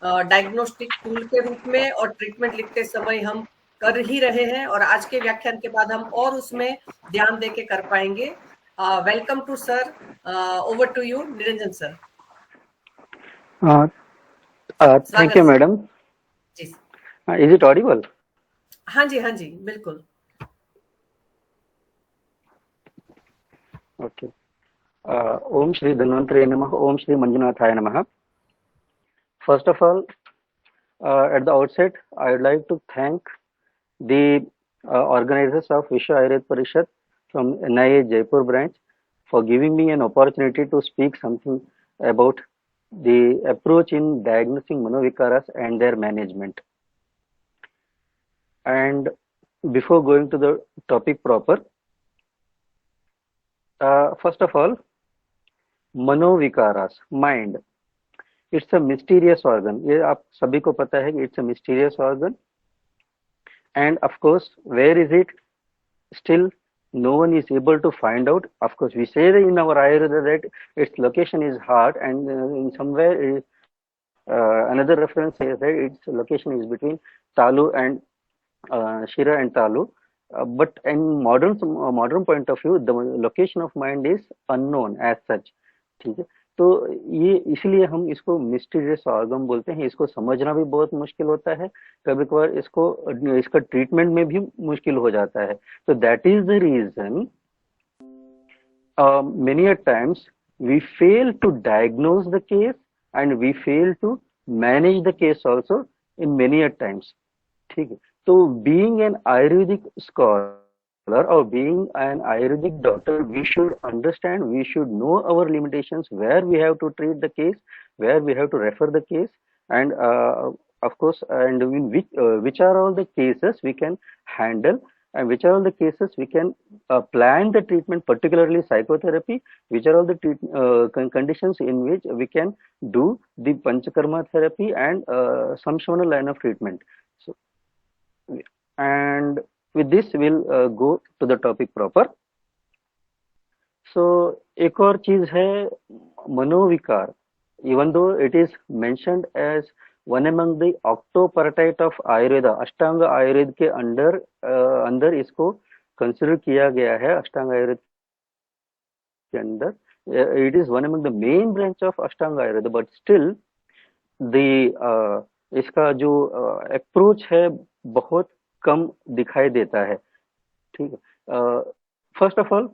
Diagnostic tool के रूप में और ट्रीटमेंट लिखते समय हम कर ही रहे हैं, और आज के व्याख्यान के बाद हम और उसमें ध्यान देके कर पाएंगे। Welcome to sir, over to you Niranjan sir. Thank you, स्वागत सर। madam. जी Is it audible? हाँ जी, हाँ जी, बिल्कुल। Okay. Om Shri Dhanvantari Namaha, Om Shri Manjunathaya Namaha. First of all, at the outset, I would like to thank the organizers of Vishwa Ayurveda Parishad from NIA Jaipur branch for giving me an opportunity to speak something about the approach in diagnosing manovikaras and their management. And before going to the topic proper, first of all, मनोविकारास mind, it's a mysterious organ. ये आप सभी को पता है कि it's a mysterious organ, and of course where is it, still no one is able to find out. Of course, we say that in our Ayurveda that its location is heart, and in somewhere another reference says that its location is between talu and shira and talu. But in modern point of view, the location of mind is unknown as such. ठीक है, तो ये इसलिए हम इसको mysterious organ बोलते हैं। इसको समझना भी बहुत मुश्किल होता है, कभी कभार इसको इसका ट्रीटमेंट में भी मुश्किल हो जाता है। तो that is the reason many a times we fail to diagnose the case and we fail to manage the case also in many a times। ठीक है, तो being an Ayurvedic scholar or being an Ayurvedic doctor, we should understand, we should know our limitations, where we have to treat the case, where we have to refer the case, and of course, and in which are all the cases we can handle, and which are all the cases we can plan the treatment, particularly psychotherapy, which are all the conditions in which we can do the Panchakarma therapy and Samshona line of treatment. So, and with this we'll go to the topic proper। So एक और चीज है मनोविकार। even though it is mentioned as one among the octoparatite of Ayurveda, अष्टांग आयुर्वेद के अंदर इसको consider किया गया है। अष्टांग आयुर्वेद के अंदर it is one among the main branch of Ashtanga Ayurveda, but still the इसका जो अप्रोच है बहुत कम दिखाई देता है। ठीक है, फर्स्ट ऑफ ऑल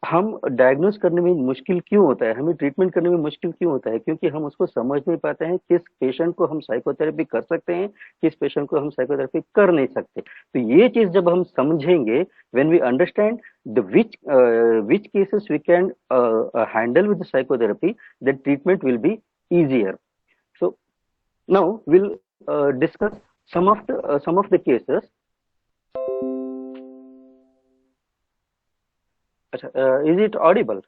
हम डायग्नोस करने में मुश्किल क्यों होता है, हमें ट्रीटमेंट करने में मुश्किल क्यों होता है, क्योंकि हम उसको समझ नहीं पाते हैं किस पेशेंट को हम साइकोथेरेपी कर सकते हैं, किस पेशेंट को हम साइकोथेरेपी कर नहीं सकते। तो ये चीज जब हम समझेंगे, when we understand the which cases we can handle with psychotherapy, the treatment will be easier। So now we'll discuss some of the cases। Is it audible?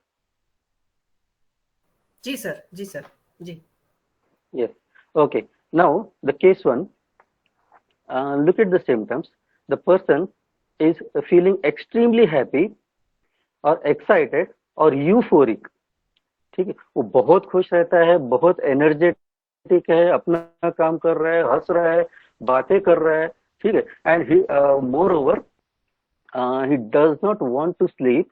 जी सर, जी सर, जी। Yes। Okay, now the case one, look at the symptoms। the person is feeling extremely happy or excited or euphoric। ठीक है, वो बहुत खुश रहता है, बहुत एनर्जेटिक है, अपना काम कर रहा है, हंस रहा है, बातें कर रहा है। ठीक है, and he more over he does not want to sleep,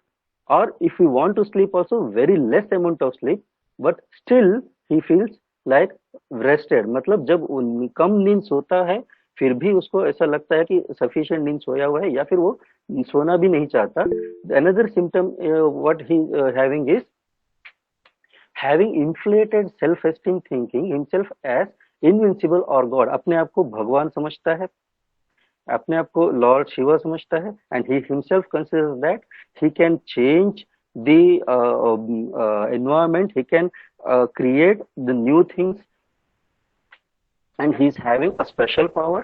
or if he want to sleep also very less amount of sleep, but still he feels like rested। मतलब जब कम नींद सोता है फिर भी उसको ऐसा लगता है कि सफिशिएंट नींद सोया हुआ है, या फिर वो सोना भी नहीं चाहता। Another symptom what he having is having inflated self-esteem, thinking himself as invincible or God। अपने आप को भगवान समझता है, अपने आप को लॉर्ड शिवा समझता है, and he himself considers that he can change the environment, he can create the new things, and he is having a special power,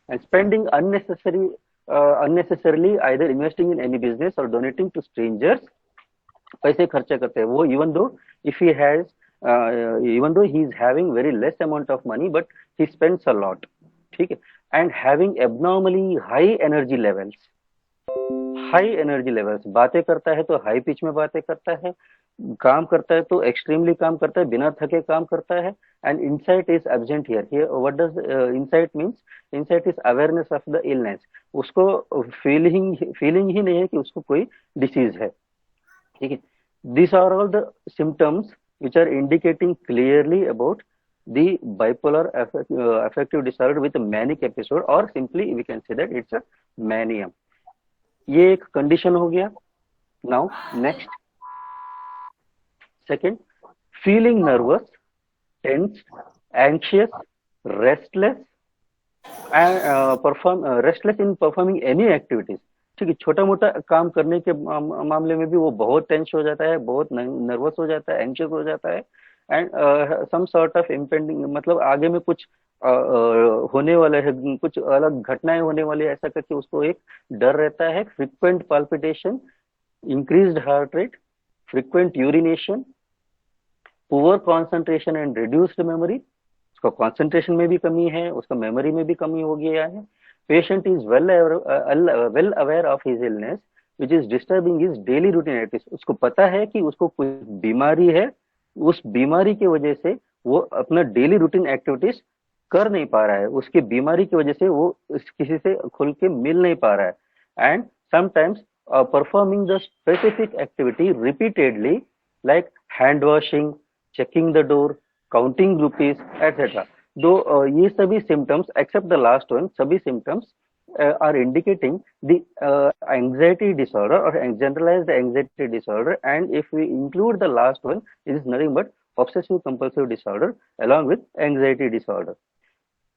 and spending unnecessarily either investing in any business or donating to strangers। पैसे खर्चा करते हैं वो, even though if he has even though he is having very less amount of money, but he spends a lot। ठीक है, and having abnormally high energy levels। High energy levels, बातें करता है तो हाई पिच में बातें करता है, काम करता है तो एक्सट्रीमली काम करता है, बिना थके काम करता है। And insight is absent here. Here what does insight means? Insight is awareness of the illness. उसको फीलिंग ही नहीं है कि उसको कोई डिसीज है। ठीक है। These are all the symptoms which are indicating clearly about the bipolar affective disorder with a manic episode, or simply we can say that it's a mania. ये एक कंडीशन हो गया। Now next, second, feeling nervous, tense, anxious, restless restless in performing any activities. ठीक है, छोटा मोटा काम करने के मामले में भी वो बहुत टेंस हो जाता है, बहुत नर्वस हो जाता है, एंशियस हो जाता है। And some sort of impending, मतलब आगे में कुछ होने वाला है, कुछ अलग घटनाएं होने वाली है, ऐसा करके उसको एक डर रहता है। Frequent palpitation, increased heart rate, frequent urination, poor concentration and reduced memory. उसका कॉन्सेंट्रेशन में भी कमी है, उसका मेमोरी में भी कमी हो गया है। Patient is well aware of his illness which is disturbing his daily routine activities. उसको पता है कि उसको कोई बीमारी है, उस बीमारी की वजह से वो अपना डेली रूटीन एक्टिविटीज कर नहीं पा रहा है, उसकी बीमारी की वजह से वो किसी से खुल के मिल नहीं पा रहा है। And sometimes performing the specific activity repeatedly, like hand washing, checking the door, counting rupees etcetera. दो ये सभी symptoms except the last one, सभी symptoms are indicating the anxiety disorder or generalized anxiety disorder, and if we include the last one, it is nothing but obsessive compulsive disorder along with anxiety disorder.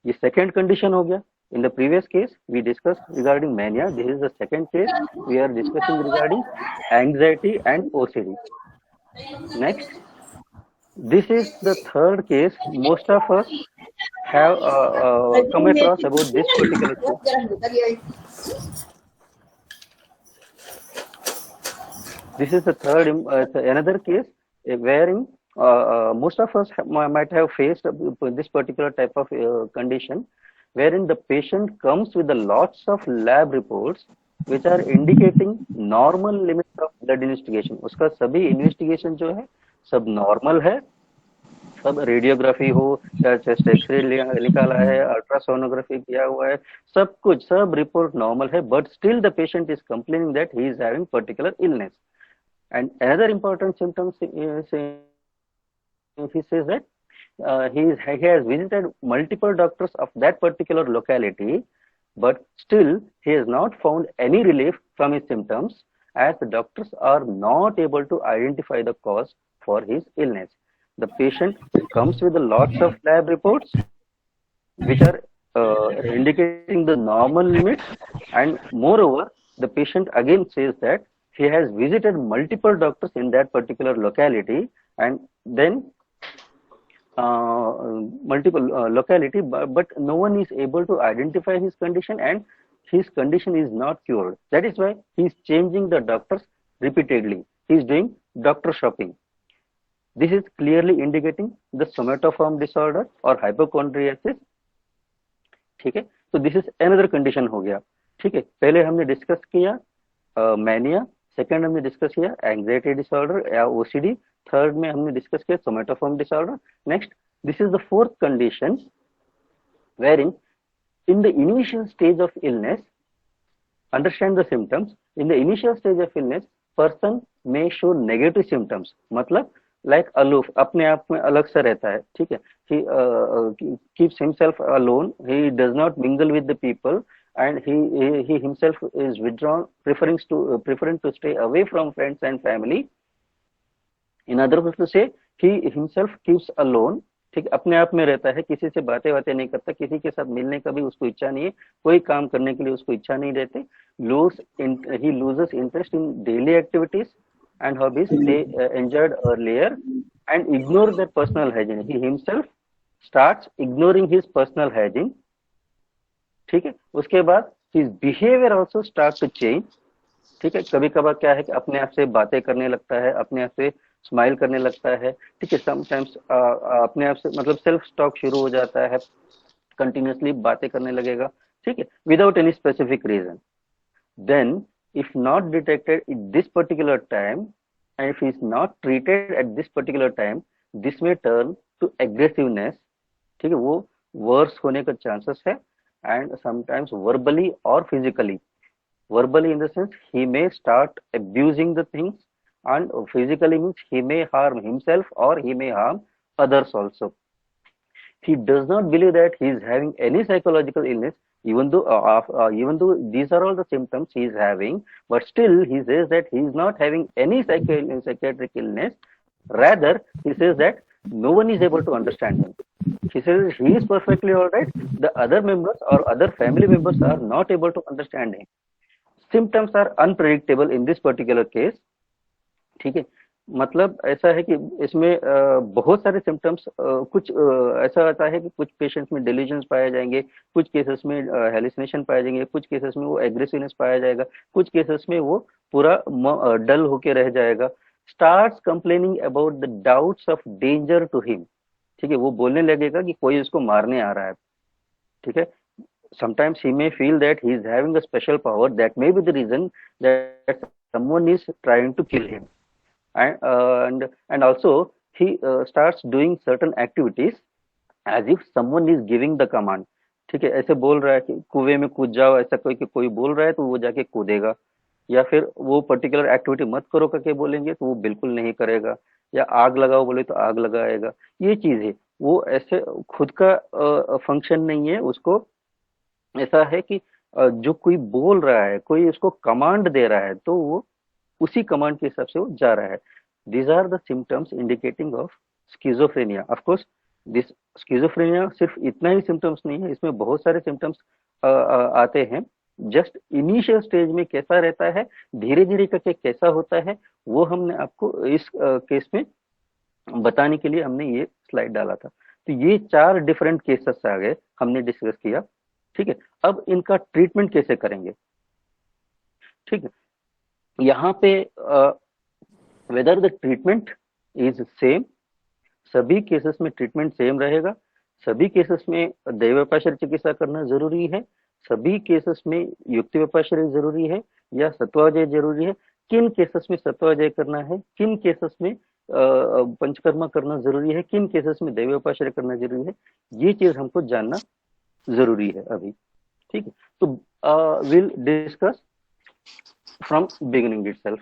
ये second condition हो गया। In the previous case we discussed regarding mania. This is the second case we are discussing regarding anxiety and OCD. Next, this is the third case most of us have come across about this particular case. This is the third, another case wherein most of us might have faced this particular type of condition, wherein the patient comes with a lots of lab reports which are indicating normal limits of blood investigation. उसका सभी investigation जो है सब normal है, सब radiography हो या chest x ray निकाला है, अल्ट्रासोनोग्राफी किया हुआ है, सब कुछ, सब रिपोर्ट नॉर्मल है, but still the patient is complaining that he is having particular illness. And another important symptoms, he says that he has visited multiple doctors of that particular locality, but still he has not found any relief from his symptoms, as the doctors are not able to identify the cause for his illness. The patient comes with a lots of lab reports which are indicating the normal limits, and moreover the patient again says that he has visited multiple doctors in that particular locality, and then multiple locality, but no one is able to identify his condition, and his condition is not cured. That is why he is changing the doctors repeatedly. He is doing doctor shopping. This is clearly indicating the somatoform disorder or hypochondriasis. ठीक है, तो this is another condition हो गया। ठीक है, पहले हमने discuss किया मैनिया, सेकंड हमने डिस्कस किया एंजाइटी डिसऑर्डर या ओसीडी, थर्ड में हमने डिस्कस किया somatoform disorder. Next, this is the fourth condition wherein in the initial stage of illness, understand the symptoms, in the initial stage of illness person may show negative symptoms, मतलब like aloof, अपने आप में अलग सा रहता है। ठीक है, he keeps himself alone, he does not mingle with the people, and he himself is withdrawn, preferring to stay away from friends and family. In other words to say, he himself keeps alone. ठीक, अपने आप में रहता है, किसी से बातें नहीं करता, किसी के साथ मिलने का भी उसको इच्छा नहीं है, कोई काम करने के लिए उसको इच्छा नहीं रहती। He loses interest in daily activities and hobbies they enjoyed earlier, and ignore their personal hygiene. He himself starts ignoring his personal hygiene. ठीक है, उसके बाद his behavior also starts to change. ठीक है, कभी कभार क्या है कि अपने आप से बातें करने लगता है, अपने आप से स्माइल करने लगता है। ठीक है, समटाइम्स अपने आप से मतलब सेल्फ टॉक शुरू हो जाता है, कंटिन्यूसली बातें करने लगेगा। ठीक है, without any specific reason. Then if not detected at this particular time and if is not treated at this particular time, this may turn to aggressiveness. ठीक है, वो वर्स होने का चांसेस है, एंड समटाइम्स वर्बली और physically. Verbally in the sense he may start abusing the things, and physically means he may harm himself or he may harm others also. He does not believe that he is having any psychological illness, even though these are all the symptoms he is having, but still he says that he is not having any psychiatric illness. Rather, he says that no one is able to understand him. He says he is perfectly all right. The other members or other family members are not able to understand him. Symptoms are unpredictable in this particular case. ठीक है, मतलब ऐसा है कि इसमें बहुत सारे symptoms, कुछ ऐसा आता है कि कुछ पेशेंट्स में डिल्यूजन्स पाए जाएंगे, कुछ केसेस में हेलुसिनेशन पाए जाएंगे, कुछ केसेस में वो एग्रेसिवनेस पाया जाएगा, कुछ केसेस में वो पूरा डल होके रह जाएगा. Starts complaining about the doubts of danger to him. ठीक है, वो बोलने लगेगा कि कोई उसको मारने आ रहा है. ठीक है, sometimes he may feel that he is having a special power. That may be the reason that someone is trying to kill him. And also he starts doing certain activities as if someone is giving the command. ठीक है, ऐसे बोल रहा है कि कुएं में कूद जाओ, ऐसा कोई बोल रहा है तो वो जाके कूदेगा, या फिर वो पर्टिकुलर एक्टिविटी मत करो करके बोलेंगे तो वो बिल्कुल नहीं करेगा, या आग लगाओ बोले तो आग लगाएगा. ये चीज है, वो ऐसे खुद का फंक्शन नहीं है. उसको ऐसा है कि जो कोई बोल रहा है, कोई उसको कमांड दे रहा है, तो वो उसी कमांड के हिसाब से वो जा रहा है. These are the symptoms indicating of schizophrenia. Of course this schizophrenia सिर्फ इतना ही सिम्टम्स नहीं है, इसमें बहुत सारे सिम्टम्स आते हैं. जस्ट इनिशियल स्टेज में कैसा रहता है, धीरे धीरे करके कैसा होता है, वो हमने आपको इस केस में बताने के लिए हमने ये स्लाइड डाला था. तो ये 4 डिफरेंट केसेस आ गए, हमने डिस्कस किया. ठीक है, अब इनका ट्रीटमेंट कैसे करेंगे. ठीक है, यहाँ पे whether the treatment is same. सभी केसेस में ट्रीटमेंट सेम रहेगा. सभी केसेस में दैवोपाश्रय चिकित्सा करना जरूरी है. सभी केसेस में युक्तिव्यपाश्रय जरूरी है या सत्वाजय जरूरी है. किन केसेस में सत्वाजय करना है, किन केसेस में पंचकर्मा करना जरूरी है, किन केसेस में दैवोपाश्रय करना जरूरी है, ये चीज हमको जानना जरूरी है अभी. ठीक है, तो will discuss from beginning itself.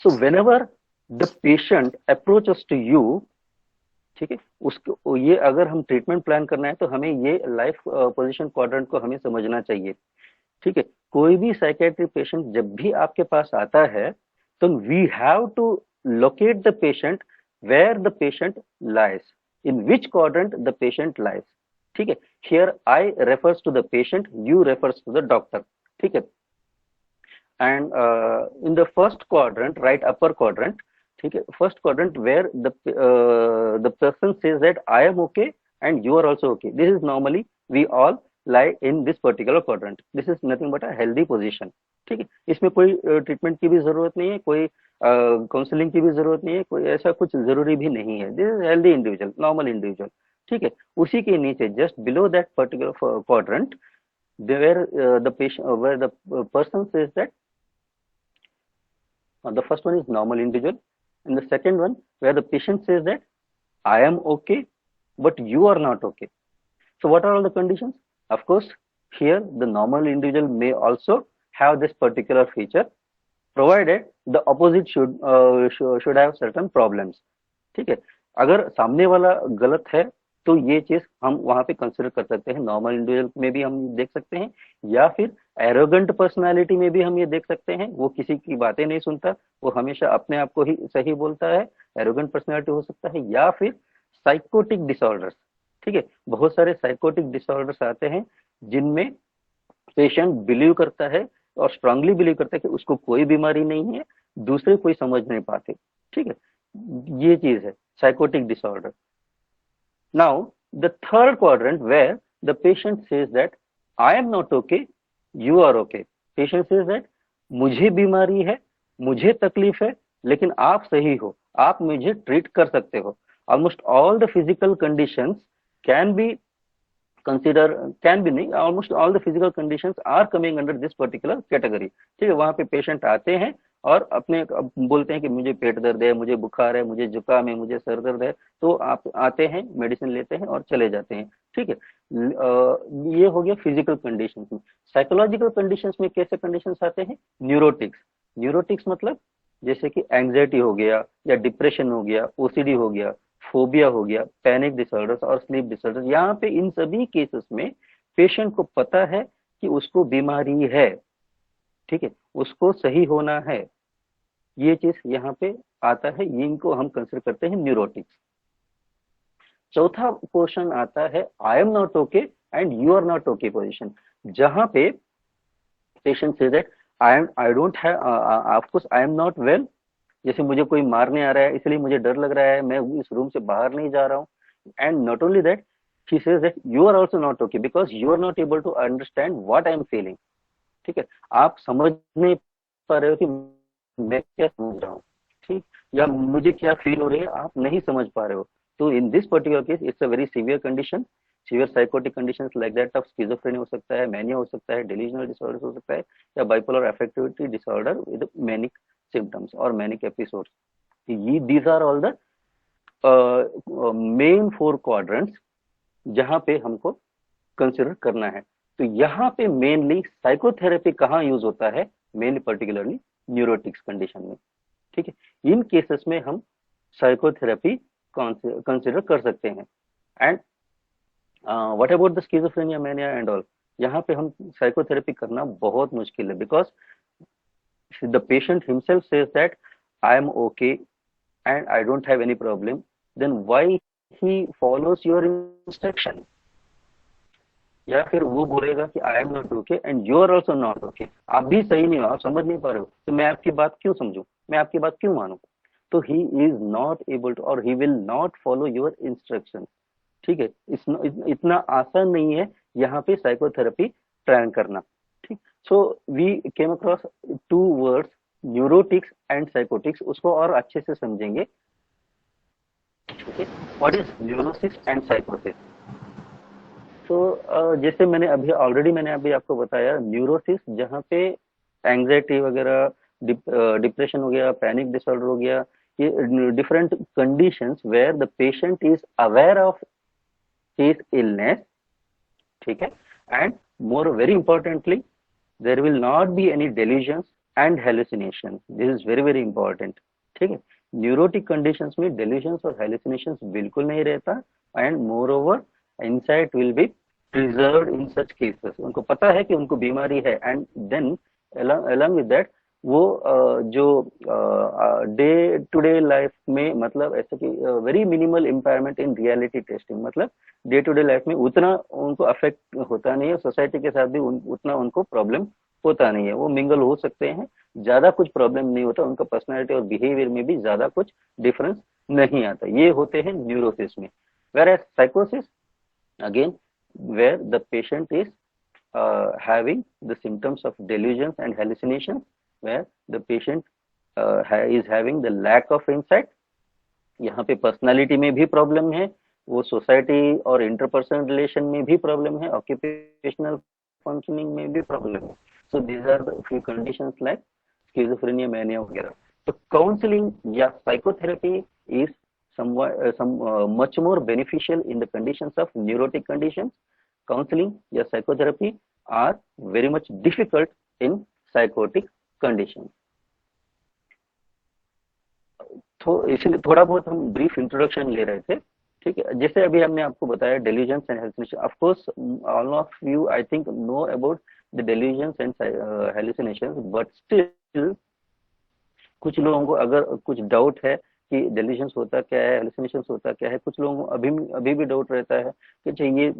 So whenever the patient approaches to you, ठीक है, उसको ये अगर हम ट्रीटमेंट प्लान करना है तो हमें ये लाइफ पोजीशन क्वाड्रेंट को हमें समझना चाहिए. ठीक है, कोई भी साइकेट्रिक पेशेंट जब भी आपके पास आता है तो we have to locate the patient where the patient lies, in which quadrant the patient lies. ठीक है, here I refers to the patient, you refers to the doctor. ठीक है, and in the first quadrant, right upper quadrant, ठीक है, first quadrant where the person says that I am okay and you are also okay. This is normally we all lie in this particular quadrant. This is nothing but a healthy position. ठीक है, इसमें कोई treatment की भी जरूरत नहीं है, कोई काउंसलिंग की भी जरूरत नहीं है, कोई ऐसा कुछ जरूरी भी नहीं है. This is healthy individual, normal individual. ठीक है, उसी के नीचे just below that particular quadrant where the patient, where the person says that the first one is normal individual and the second one where the patient says that I am okay but you are not okay. So what are all the conditions? Of course here the normal individual may also have this particular feature provided the opposite should have certain problems. ठीक है, अगर सामने वाला गलत है तो ये चीज हम वहां पे कंसिडर कर सकते हैं. नॉर्मल इंडिविजुअल में भी हम देख सकते हैं, या फिर एरोगेंट पर्सनालिटी में भी हम ये देख सकते हैं. वो किसी की बातें नहीं सुनता, वो हमेशा अपने आप को ही सही बोलता है, एरोगेंट पर्सनालिटी हो सकता है. या फिर साइकोटिक डिसऑर्डर्स. ठीक है, बहुत सारे साइकोटिक डिसऑर्डर्स आते हैं जिनमें पेशेंट बिलीव करता है और स्ट्रांगली बिलीव करता है कि उसको कोई बीमारी नहीं है, दूसरे कोई समझ नहीं पाते. ठीक है, ये चीज है psychotic disorder. Now the third quadrant where the patient says that I am not okay, you are okay. Patient says that मुझे बीमारी है, मुझे तकलीफ है, लेकिन आप सही हो, आप मुझे ट्रीट कर सकते हो. Almost all the physical conditions can be consider, can भी नहीं, almost all the physical conditions are coming under this particular category. ठीक है, वहां पे पेशेंट आते हैं और अपने अब बोलते हैं कि मुझे पेट दर्द है, मुझे बुखार है, मुझे जुकाम है, मुझे सर दर्द है, तो आप आते हैं, मेडिसिन लेते हैं और चले जाते हैं। ठीक है, ये हो गया फिजिकल कंडीशंस में। साइकोलॉजिकल कंडीशंस में कैसे कंडीशंस आते हैं? न्यूरोटिक्स। न्यूरोटिक्स मतलब जैसे कि एंग्जाइटी हो गया, या डिप्रेशन हो गया, ओसीडी हो गया, फोबिया हो गया, पैनिक डिसऑर्डर्स और स्लीप डिसऑर्डर्स। यहाँ पे इन सभी केसेस में पेशेंट को पता है कि उसको बीमारी है, ठीक है, उसको सही होना है, ये चीज यहाँ पे आता है, इनको हम कंसिडर करते हैं न्यूरोटिक्स। चौथा पोर्शन आता है I am not okay and you are not okay position, जहां पे पेशेंट से that I don't have, of course I am not well, जैसे मुझे कोई मारने आ रहा है इसलिए मुझे डर लग रहा है, मैं इस रूम से बाहर नहीं जा रहा हूँ। And not only that, she says that you are also not okay because you are not able to understand what I am feeling. ठीक है, आप समझ नहीं पा रहे हो कि मैं क्या समझ रहा हूँ, ठीक, या मुझे क्या फील हो रही है, आप नहीं समझ पा रहे हो। तो in this particular case it's a very severe condition, severe psychotic conditions like that of schizophrenia हो सकता है, मैनिया हो सकता है, डेल्यूजनल डिसऑर्डर हो सकता है, या bipolar affectivity disorder with manic symptoms और मैनिक एपिसोड्स। ये these are all the main 4 quadrants जहां पे हमको कंसिडर करना है। तो यहाँ पे मेनली साइकोथेरेपी कहाँ यूज होता है? मेनली पर्टिकुलरली न्यूरोटिक्स कंडीशन में। ठीक है, इन केसेस में हम साइकोथेरेपी कंसिडर कर सकते हैं। And what about the schizophrenia, mania and all, यहाँ पे हम साइकोथेरेपी करना बहुत मुश्किल है, because the patient himself says that I am okay and I don't have any problem, then why he follows your instruction? या फिर वो बोलेगा कि I am not okay and you are also not okay, आप भी सही नहीं हो, आप समझ नहीं पा रहे हो, तो मैं आपकी बात क्यों समझू, मैं आपकी बात क्यों मानू? तो he is not able to, और he will not follow your instruction. ठीक है, इतना आसान नहीं है यहाँ पे साइकोथेरेपी ट्राई करना। ठीक, so we came across 2 words, neurotics and psychotics, उसको और अच्छे से समझेंगे। व्हाट इज न्यूरोसिस एंड साइकोसिस? तो जैसे मैंने अभी आपको बताया, न्यूरोसिस जहाँ पे एंग्जाइटी वगैरह, डिप्रेशन हो गया, पैनिक डिसऑर्डर हो गया, ये different conditions where the patient is aware of his illness. ठीक है, and more very importantly there will not be any delusions and hallucination, this is very very important. ठीक है, न्यूरोटिक कंडीशंस में delusions और hallucinations बिल्कुल नहीं रहता, and moreover insight will be preserved in such cases। उनको पता है कि उनको बीमारी है, and then along with that वो जो डे टू डे लाइफ में, मतलब ऐसे कि very minimal impairment in reality testing, मतलब डे टू डे लाइफ में उतना उनको अफेक्ट होता नहीं है, सोसाइटी के साथ भी उतना उनको प्रॉब्लम होता नहीं है, वो मिंगल हो सकते हैं, ज्यादा कुछ प्रॉब्लम नहीं होता, उनका पर्सनैलिटी और बिहेवियर में भी ज्यादा कुछ डिफरेंस नहीं आता। ये होते हैं न्यूरोसिस में। whereas psychosis, again, where the patient is having the symptoms of delusions and hallucinations, where the patient is having the lack of insight, यहाँ पे पर्सनालिटी में भी प्रॉब्लम है, वो सोसाइटी और इंटरपर्सनल रिलेशन में भी प्रॉब्लम है, ऑक्यूपेशनल फंक्शनिंग में भी प्रॉब्लम है। So these are the few conditions like schizophrenia, mania वगैरह। तो काउंसलिंग या psychotherapy is much more beneficial in the conditions of neurotic conditions. Counseling या psychotherapy are very much difficult in psychotic conditions. तो इसलिए थोड़ा बहुत हम ब्रीफ इंट्रोडक्शन ले रहे थे। ठीक है, जैसे अभी हमने आपको बताया delusions and hallucination, of course all of you I think know about the delusions and hallucinations, but still कुछ लोगों को अगर कुछ डाउट है कि डेल्यूजन्स होता क्या है, हेलुसिनेशंस होता क्या है, कुछ लोगों को अभी भी डाउट रहता है कि चाहिए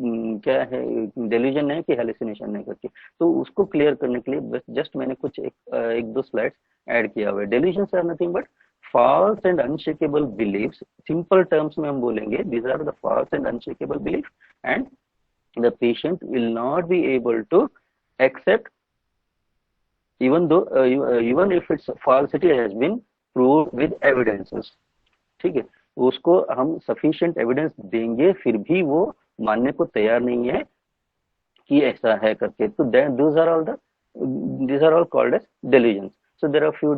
क्या है, डेल्यूजन है कि हेलुसिनेशन है करके, तो उसको क्लियर करने के लिए बस जस्ट मैंने कुछ एक दो स्लाइड्स ऐड किया हुआ है। Delusions are nothing but false and unshakable beliefs, simple terms में हम बोलेंगे, these are the false and unshakable beliefs, and the patient will not be able to accept even though even if its falsity has been proved with evidences। ठीक है, उसको हम sufficient evidence देंगे फिर भी वो मानने को तैयार नहीं है, कि ऐसा है करके, तो these are all called as delusions. So there are few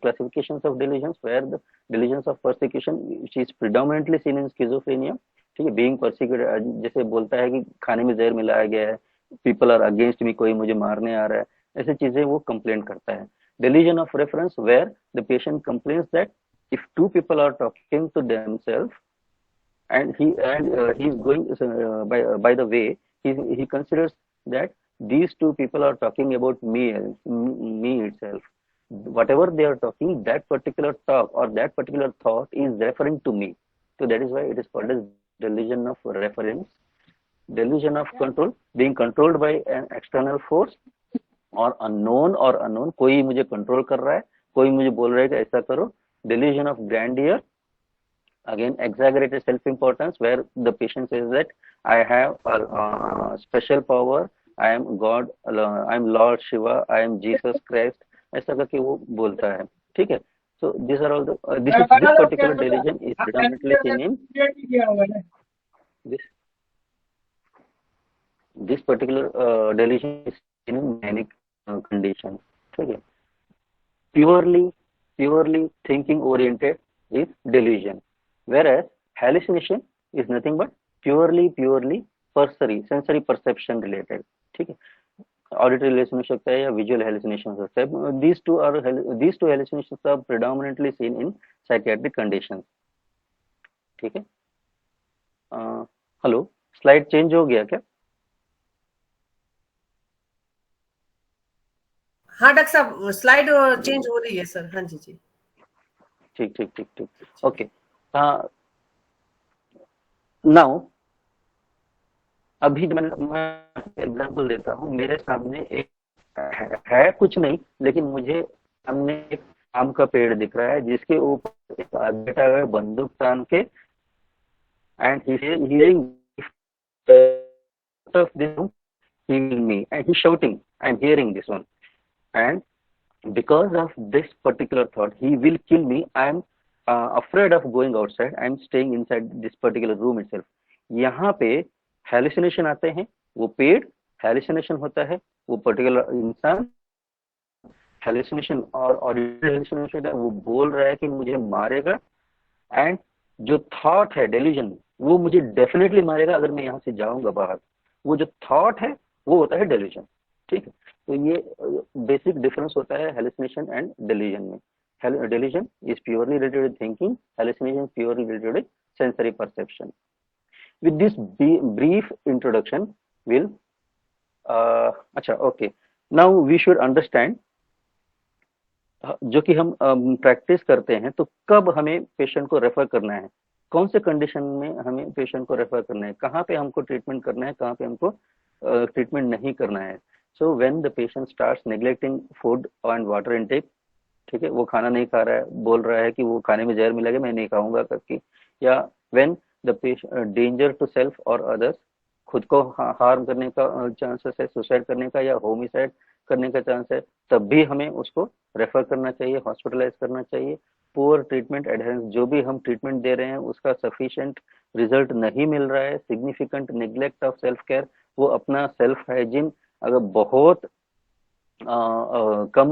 classifications of delusions, where the delusions of persecution, which is predominantly seen in schizophrenia, ठीक है, being persecuted, जैसे बोलता है कि खाने में जहर मिलाया गया है, people are against me, कोई मुझे मारने आ रहा है, ऐसी चीजें वो कंप्लेन करता है. Delusion of reference, where the patient complains that if two people are talking to themselves, and he is going by the way, he considers that these two people are talking about me itself. Whatever they are talking, that particular talk or that particular thought is referring to me. So that is why it is called as delusion of reference. Delusion of control, being controlled by an external force और unknown, कोई मुझे control कर रहा है, कोई मुझे बोल रहा है कि ऐसा करो. Delusion of grandeur, again exaggerated self importance, where the patient says that I have a special power, I am God, I am Lord Shiva, I am Jesus Christ, ऐसा करके वो बोलता है. ठीक है. So these are all the this particular delusion is predominantly seen in this particular delusion is seen in manic conditions. ठीक है. Purely thinking oriented is delusion, whereas hallucination is nothing but purely perceptory, sensory perception related. ठीक है. Auditory hallucination हो सकता है या visual hallucination हो सकता है. These two hallucinations are predominantly seen in psychiatric conditions. ठीक है. हेलो, स्लाइड चेंज हो गया क्या? हाँ डॉक्टर साहब, स्लाइड चेंज हो रही है सर. हाँ जी जी. ठीक. ओके. नाउ अभी मैं एग्जांपल देता हूँ. मेरे सामने एक है कुछ नहीं, लेकिन मुझे सामने एक आम का पेड़ दिख रहा है जिसके ऊपर एक आदमी बैठा हुआ है बंदूक तान के, and hearing of this room, hearing me, and he's shouting, I'm hearing this one, and because of this particular thought, he will kill me, I'm afraid of going outside, I'm staying inside this particular room itself. यहाँ पे hallucination आते हैं, वो पेड़ hallucination होता है, वो particular इंसान हेलुसिनेशन और ऑडिटरी हेलुसिनेशन है, वो बोल रहा है कि मुझे मारेगा, एंड जो थॉट है डेल्यूजन, वो मुझे डेफिनेटली मारेगा अगर मैं यहाँ से जाऊंगा बाहर. वो जो थॉट है वो होता है डेल्यूजन. ठीक है. तो ये बेसिक डिफरेंस होता है हेलुसिनेशन एंड डेल्यूजन में. Delusion is purely related with thinking, hallucination is purely related with sensory perception. With this brief introduction, we'll okay. Now we should understand जो कि हम प्रैक्टिस करते हैं, तो कब हमें पेशेंट को रेफर करना है, कौन से कंडीशन में हमें पेशेंट को रेफर करना है, कहाँ पे हमको ट्रीटमेंट करना है, कहाँ पे हमको ट्रीटमेंट नहीं करना है. So when the patient starts neglecting food and water intake, ठीक है, वो खाना नहीं खा रहा है, बोल रहा है कि वो खाने में जहर मिलेगा, मैं नहीं खाऊंगा करके, या when the danger to self और अदर्स, खुद को हार्म करने का चांसेस है, सुसाइड करने का या होमिसाइड करने का चांस है, तब भी हमें उसको रेफर करना चाहिए, हॉस्पिटलाइज करना चाहिए. पुअर ट्रीटमेंट एडहेरेंस, जो भी हम ट्रीटमेंट दे रहे हैं उसका सफिशिएंट रिजल्ट नहीं मिल रहा है, significant neglect of self care, वो अपना सेल्फ हाइजीन अगर बहुत कम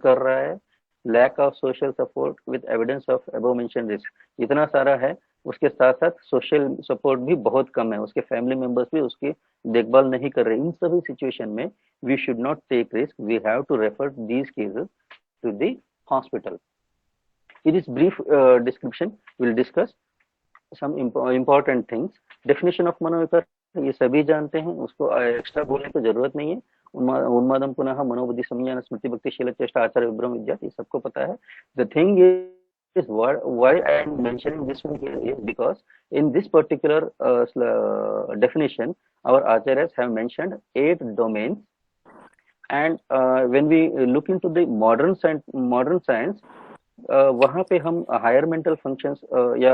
कर रहा है, lack of social support with evidence of above mention risk, इतना सारा है, उसके साथ साथ सोशल सपोर्ट भी बहुत कम है, उसके फैमिली मेंबर्स भी उसकी देखभाल नहीं कर रहे, इन सभी सिचुएशन में we should not take risk, we have to refer these cases to the hospital. In this brief description, we'll discuss some important things. Definition of मनोविकार ये सभी जानते हैं, उसको एक्स्ट्रा बोलने की जरूरत नहीं है. उन्मादम पुनः मनोबुद्धि संज्ञान स्मृति भक्ति शील चेष्टा आचार विभ्रम विद्या, ये सबको पता है. The thing is why I am mentioning this one here is because in this particular definition, our acharyas have mentioned 8 domains, and when we look into the modern science, वहाँ पे हम हायर मेंटल फंक्शंस या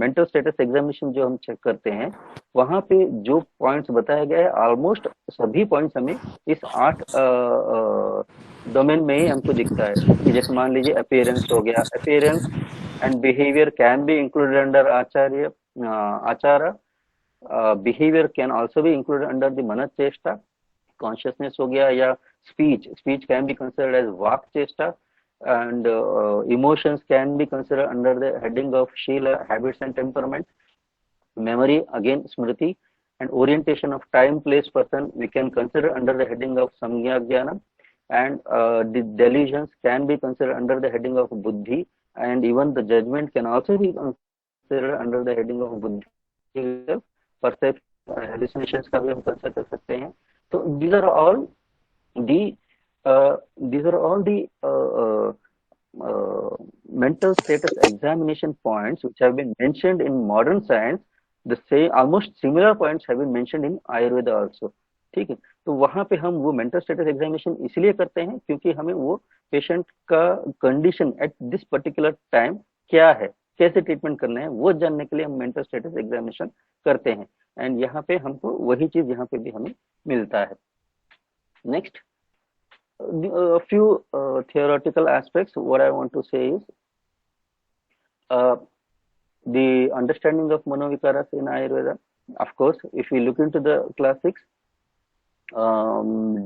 mental status examination जो हम check करते हैं, वहाँ पे जो पॉइंट्स बताया गया है, ऑलमोस्ट सभी पॉइंट्स हमें इस 8 डोमेन में ही हमको दिखता है. कि जैसे मान लीजिए अपीयरेंस हो गया, appearance and behaviour can be included under आचार, behaviour can also be included under the मनस चेष्टा, कॉन्शियसनेस हो गया, या speech can be considered as वाक चेष्टा, and emotions can be considered under the heading of Sheila, habits and temperament. Memory, again smriti, and orientation of time, place, person we can consider under the heading of samgya jnana, and the delusions can be considered under the heading of buddhi, and even the judgment can also be considered under the heading of buddhi itself. Perception, hallucinations का भी हम consider कर सकते हैं. So the these are all the mental status examination points which have been mentioned in modern science. The same almost similar points have been mentioned in Ayurveda also. ठीक है, तो वहां पे हम वो मेंटल स्टेटस एग्जामिनेशन इसलिए करते हैं क्योंकि हमें वो पेशेंट का condition at this particular time क्या है, कैसे ट्रीटमेंट करना है, वो जानने के लिए हम मेंटल स्टेटस एग्जामिनेशन करते हैं. एंड यहाँ पे हमको वही चीज यहाँ पे भी हमें मिलता है. Next, a few theoretical aspects. What I want to say is the understanding of manovikaras in Ayurveda. Of course, if we look into the classics,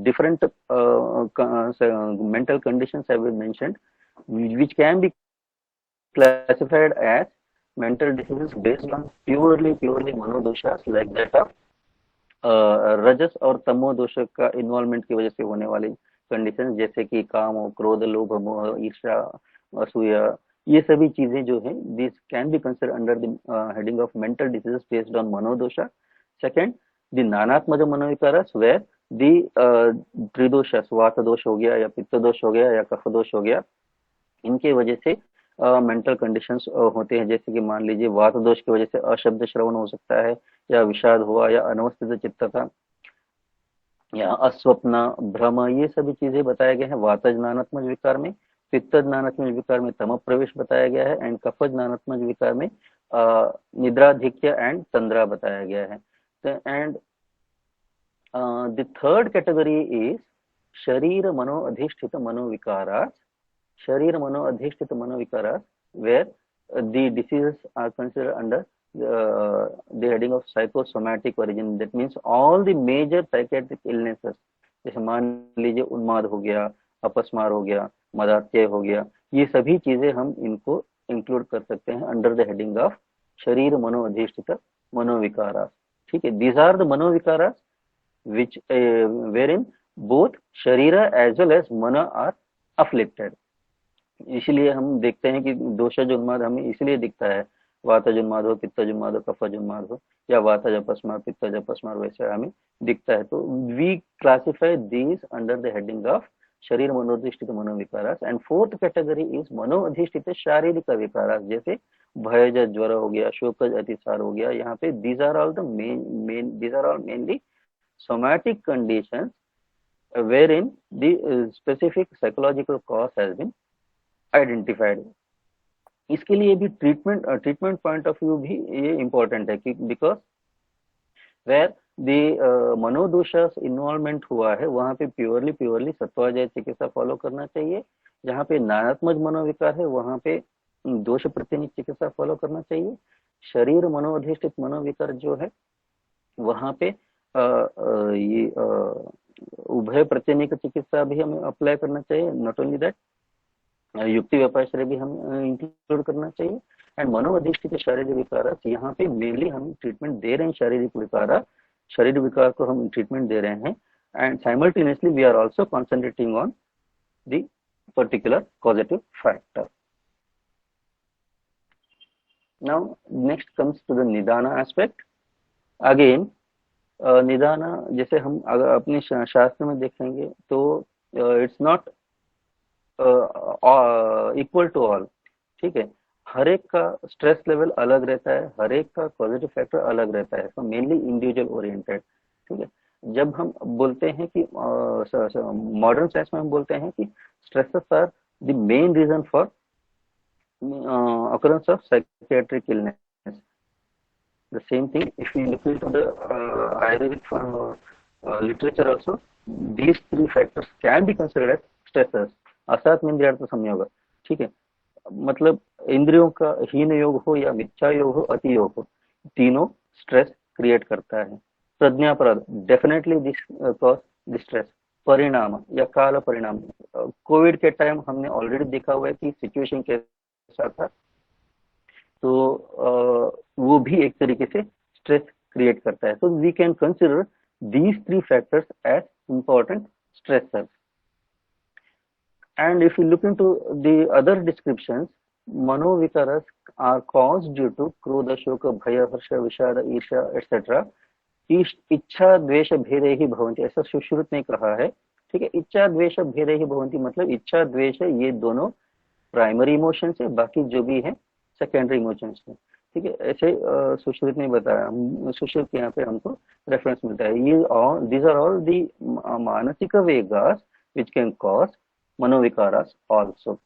different mental conditions have been mentioned, which can be classified as mental diseases based on purely manodoshas, like that of रजस और तमो दोष का involvement की वजह से होने वाली कंडीशन, जैसे कि काम हो, क्रोध, लोभ, मोह, ईर्ष्या, असूया, ये सभी चीजें जो है this can be consider under the heading of mental diseases based on मनोदोषा. सेकंड, द नानात्मज मनोविकारस, वेयर द त्रिदोष, वात दोष हो गया या पित्त दोष हो गया या कफ दोष हो गया, इनके वजह से मेंटल कंडीशंस होते हैं. जैसे कि मान लीजिए वात दोष की वजह से अशब्द श्रवण हो सकता है, या विषाद हुआ, या अनवस्थित चित्तता, या अस्वप्न, भ्रम, ये सभी चीजें बताए गए हैं वातज्ञानात्मक विकार में. पित्तज्ञानात्मक विकार में तम प्रवेश बताया गया है, एंड कफज्ञानात्मक विकार में निद्राधिक्य एंड तंद्रा बताया गया है. And the third category is शरीर मनो अधिष्ठित मनोविकारा. Sharir mano adhishthita manovikara, where the diseases are considered under the heading of psychosomatic origin. That means all the major psychiatric illnesses, जैसे मान लीजिए उन्माद हो गया, अपस्मार हो गया, मदात्य हो गया, ये सभी चीजें हम इनको इंक्लूड कर सकते हैं अंडर द हेडिंग ऑफ शरीर मनो अधिष्ठित मनोविकारा. ठीक है, these are the मनोविकारा which wherein both शरीर as well as मन are afflicted. इसलिए हम देखते हैं कि दोषज उन्माद हमें इसलिए दिखता है, वातज उन्माद हो, पित्तज उन्माद हो, कफज उन्माद हो, या वातज अपस्मार, पित्तज अपस्मार, वैसे हमें दिखता है. तो we classify these under the heading of शरीर मनोधिष्ठित मनोविकारास. एंड फोर्थ कैटेगरी इज मनोअधिष्ठित शारीरिक विकारास, जैसे भयज ज्वर हो गया, शोकज अतिसार हो गया. यहाँ पे these are all the these are all mainly somatic conditions wherein the specific psychological cause has been identified. इसके लिए भी ट्रीटमेंट पॉइंट ऑफ व्यू भी ये इंपॉर्टेंट है कि बिकॉज वेयर द मनोदोषस इन्वॉल्वमेंट हुआ है वहां पे प्योरली सत्वाजय चिकित्सा फॉलो करना चाहिए. जहाँ पे नानात्मज मनोविकार है वहां पे दोष प्रतिनिध चिकित्सा फॉलो करना चाहिए. शरीर मनोअधिष्ठित मनोविकार जो है वहां पे ये उभय प्रतिनिक चिकित्सा भी हमें अप्लाई करना चाहिए. नॉट ओनली दैट, युक्ति व्यापाश्रय भी हम इंक्लूड करना चाहिए. एंड मनोअधिष्ठित शारीरिक विकार, यहाँ पे मेनली हम ट्रीटमेंट दे रहे हैं शारीरिक विकार को हम ट्रीटमेंट दे रहे हैं. And simultaneously we are also concentrating on the particular causative factor. Now next comes to the निदान एस्पेक्ट. अगेन निदान, जैसे हम अगर अपने शास्त्र में देखेंगे तो it's not equal to all. ठीक है, हर एक का स्ट्रेस लेवल अलग रहता है, हर एक का पॉजिटिव फैक्टर अलग रहता है. So mainly individual oriented. ठीक है, जब हम बोलते हैं कि मॉडर्न साइंस में हम बोलते हैं कि stresses are the main reason for occurrence of psychiatric illness. The same thing if we look into the Ayurvedic literature also, these three factors can be considered as stressors. असत में इंद्रियार्थ संयोग. ठीक है, मतलब इंद्रियों का हीन योग हो या मिथ्या योग हो, अति योग हो, तीनों स्ट्रेस क्रिएट करता है। प्रज्ञापराध, डेफिनेटली दिस कॉज डिस्ट्रेस। परिणाम या काल परिणाम, कोविड के टाइम हमने ऑलरेडी देखा हुआ है कि सिचुएशन कैसा था, तो वो भी एक तरीके से स्ट्रेस क्रिएट करता है। तो we can consider these 3 factors as important stressors. And if you look into the other descriptions, manovicaras are caused due to krodha, shoka, bhaya, harsha, vishada, ईर्ष्या etc. इच्छा द्वेष भेदे ही भवन्ति, ऐसा सुश्रुत ने कहा है। ठीक है, इच्छा द्वेष भेदे ही भवन्ति मतलब इच्छा द्वेष ये दोनों प्राइमरी इमोशंस है, बाकी जो भी है सेकेंडरी इमोशंस है। ठीक है, ऐसे सुश्रुत ने बताया, सुश्रुत के यहाँ पे हमको रेफरेंस मिलता है। ये दीज आर ऑल दी मानसिक वेगास विच कैन कॉज मनोविकारास ऑल्सो।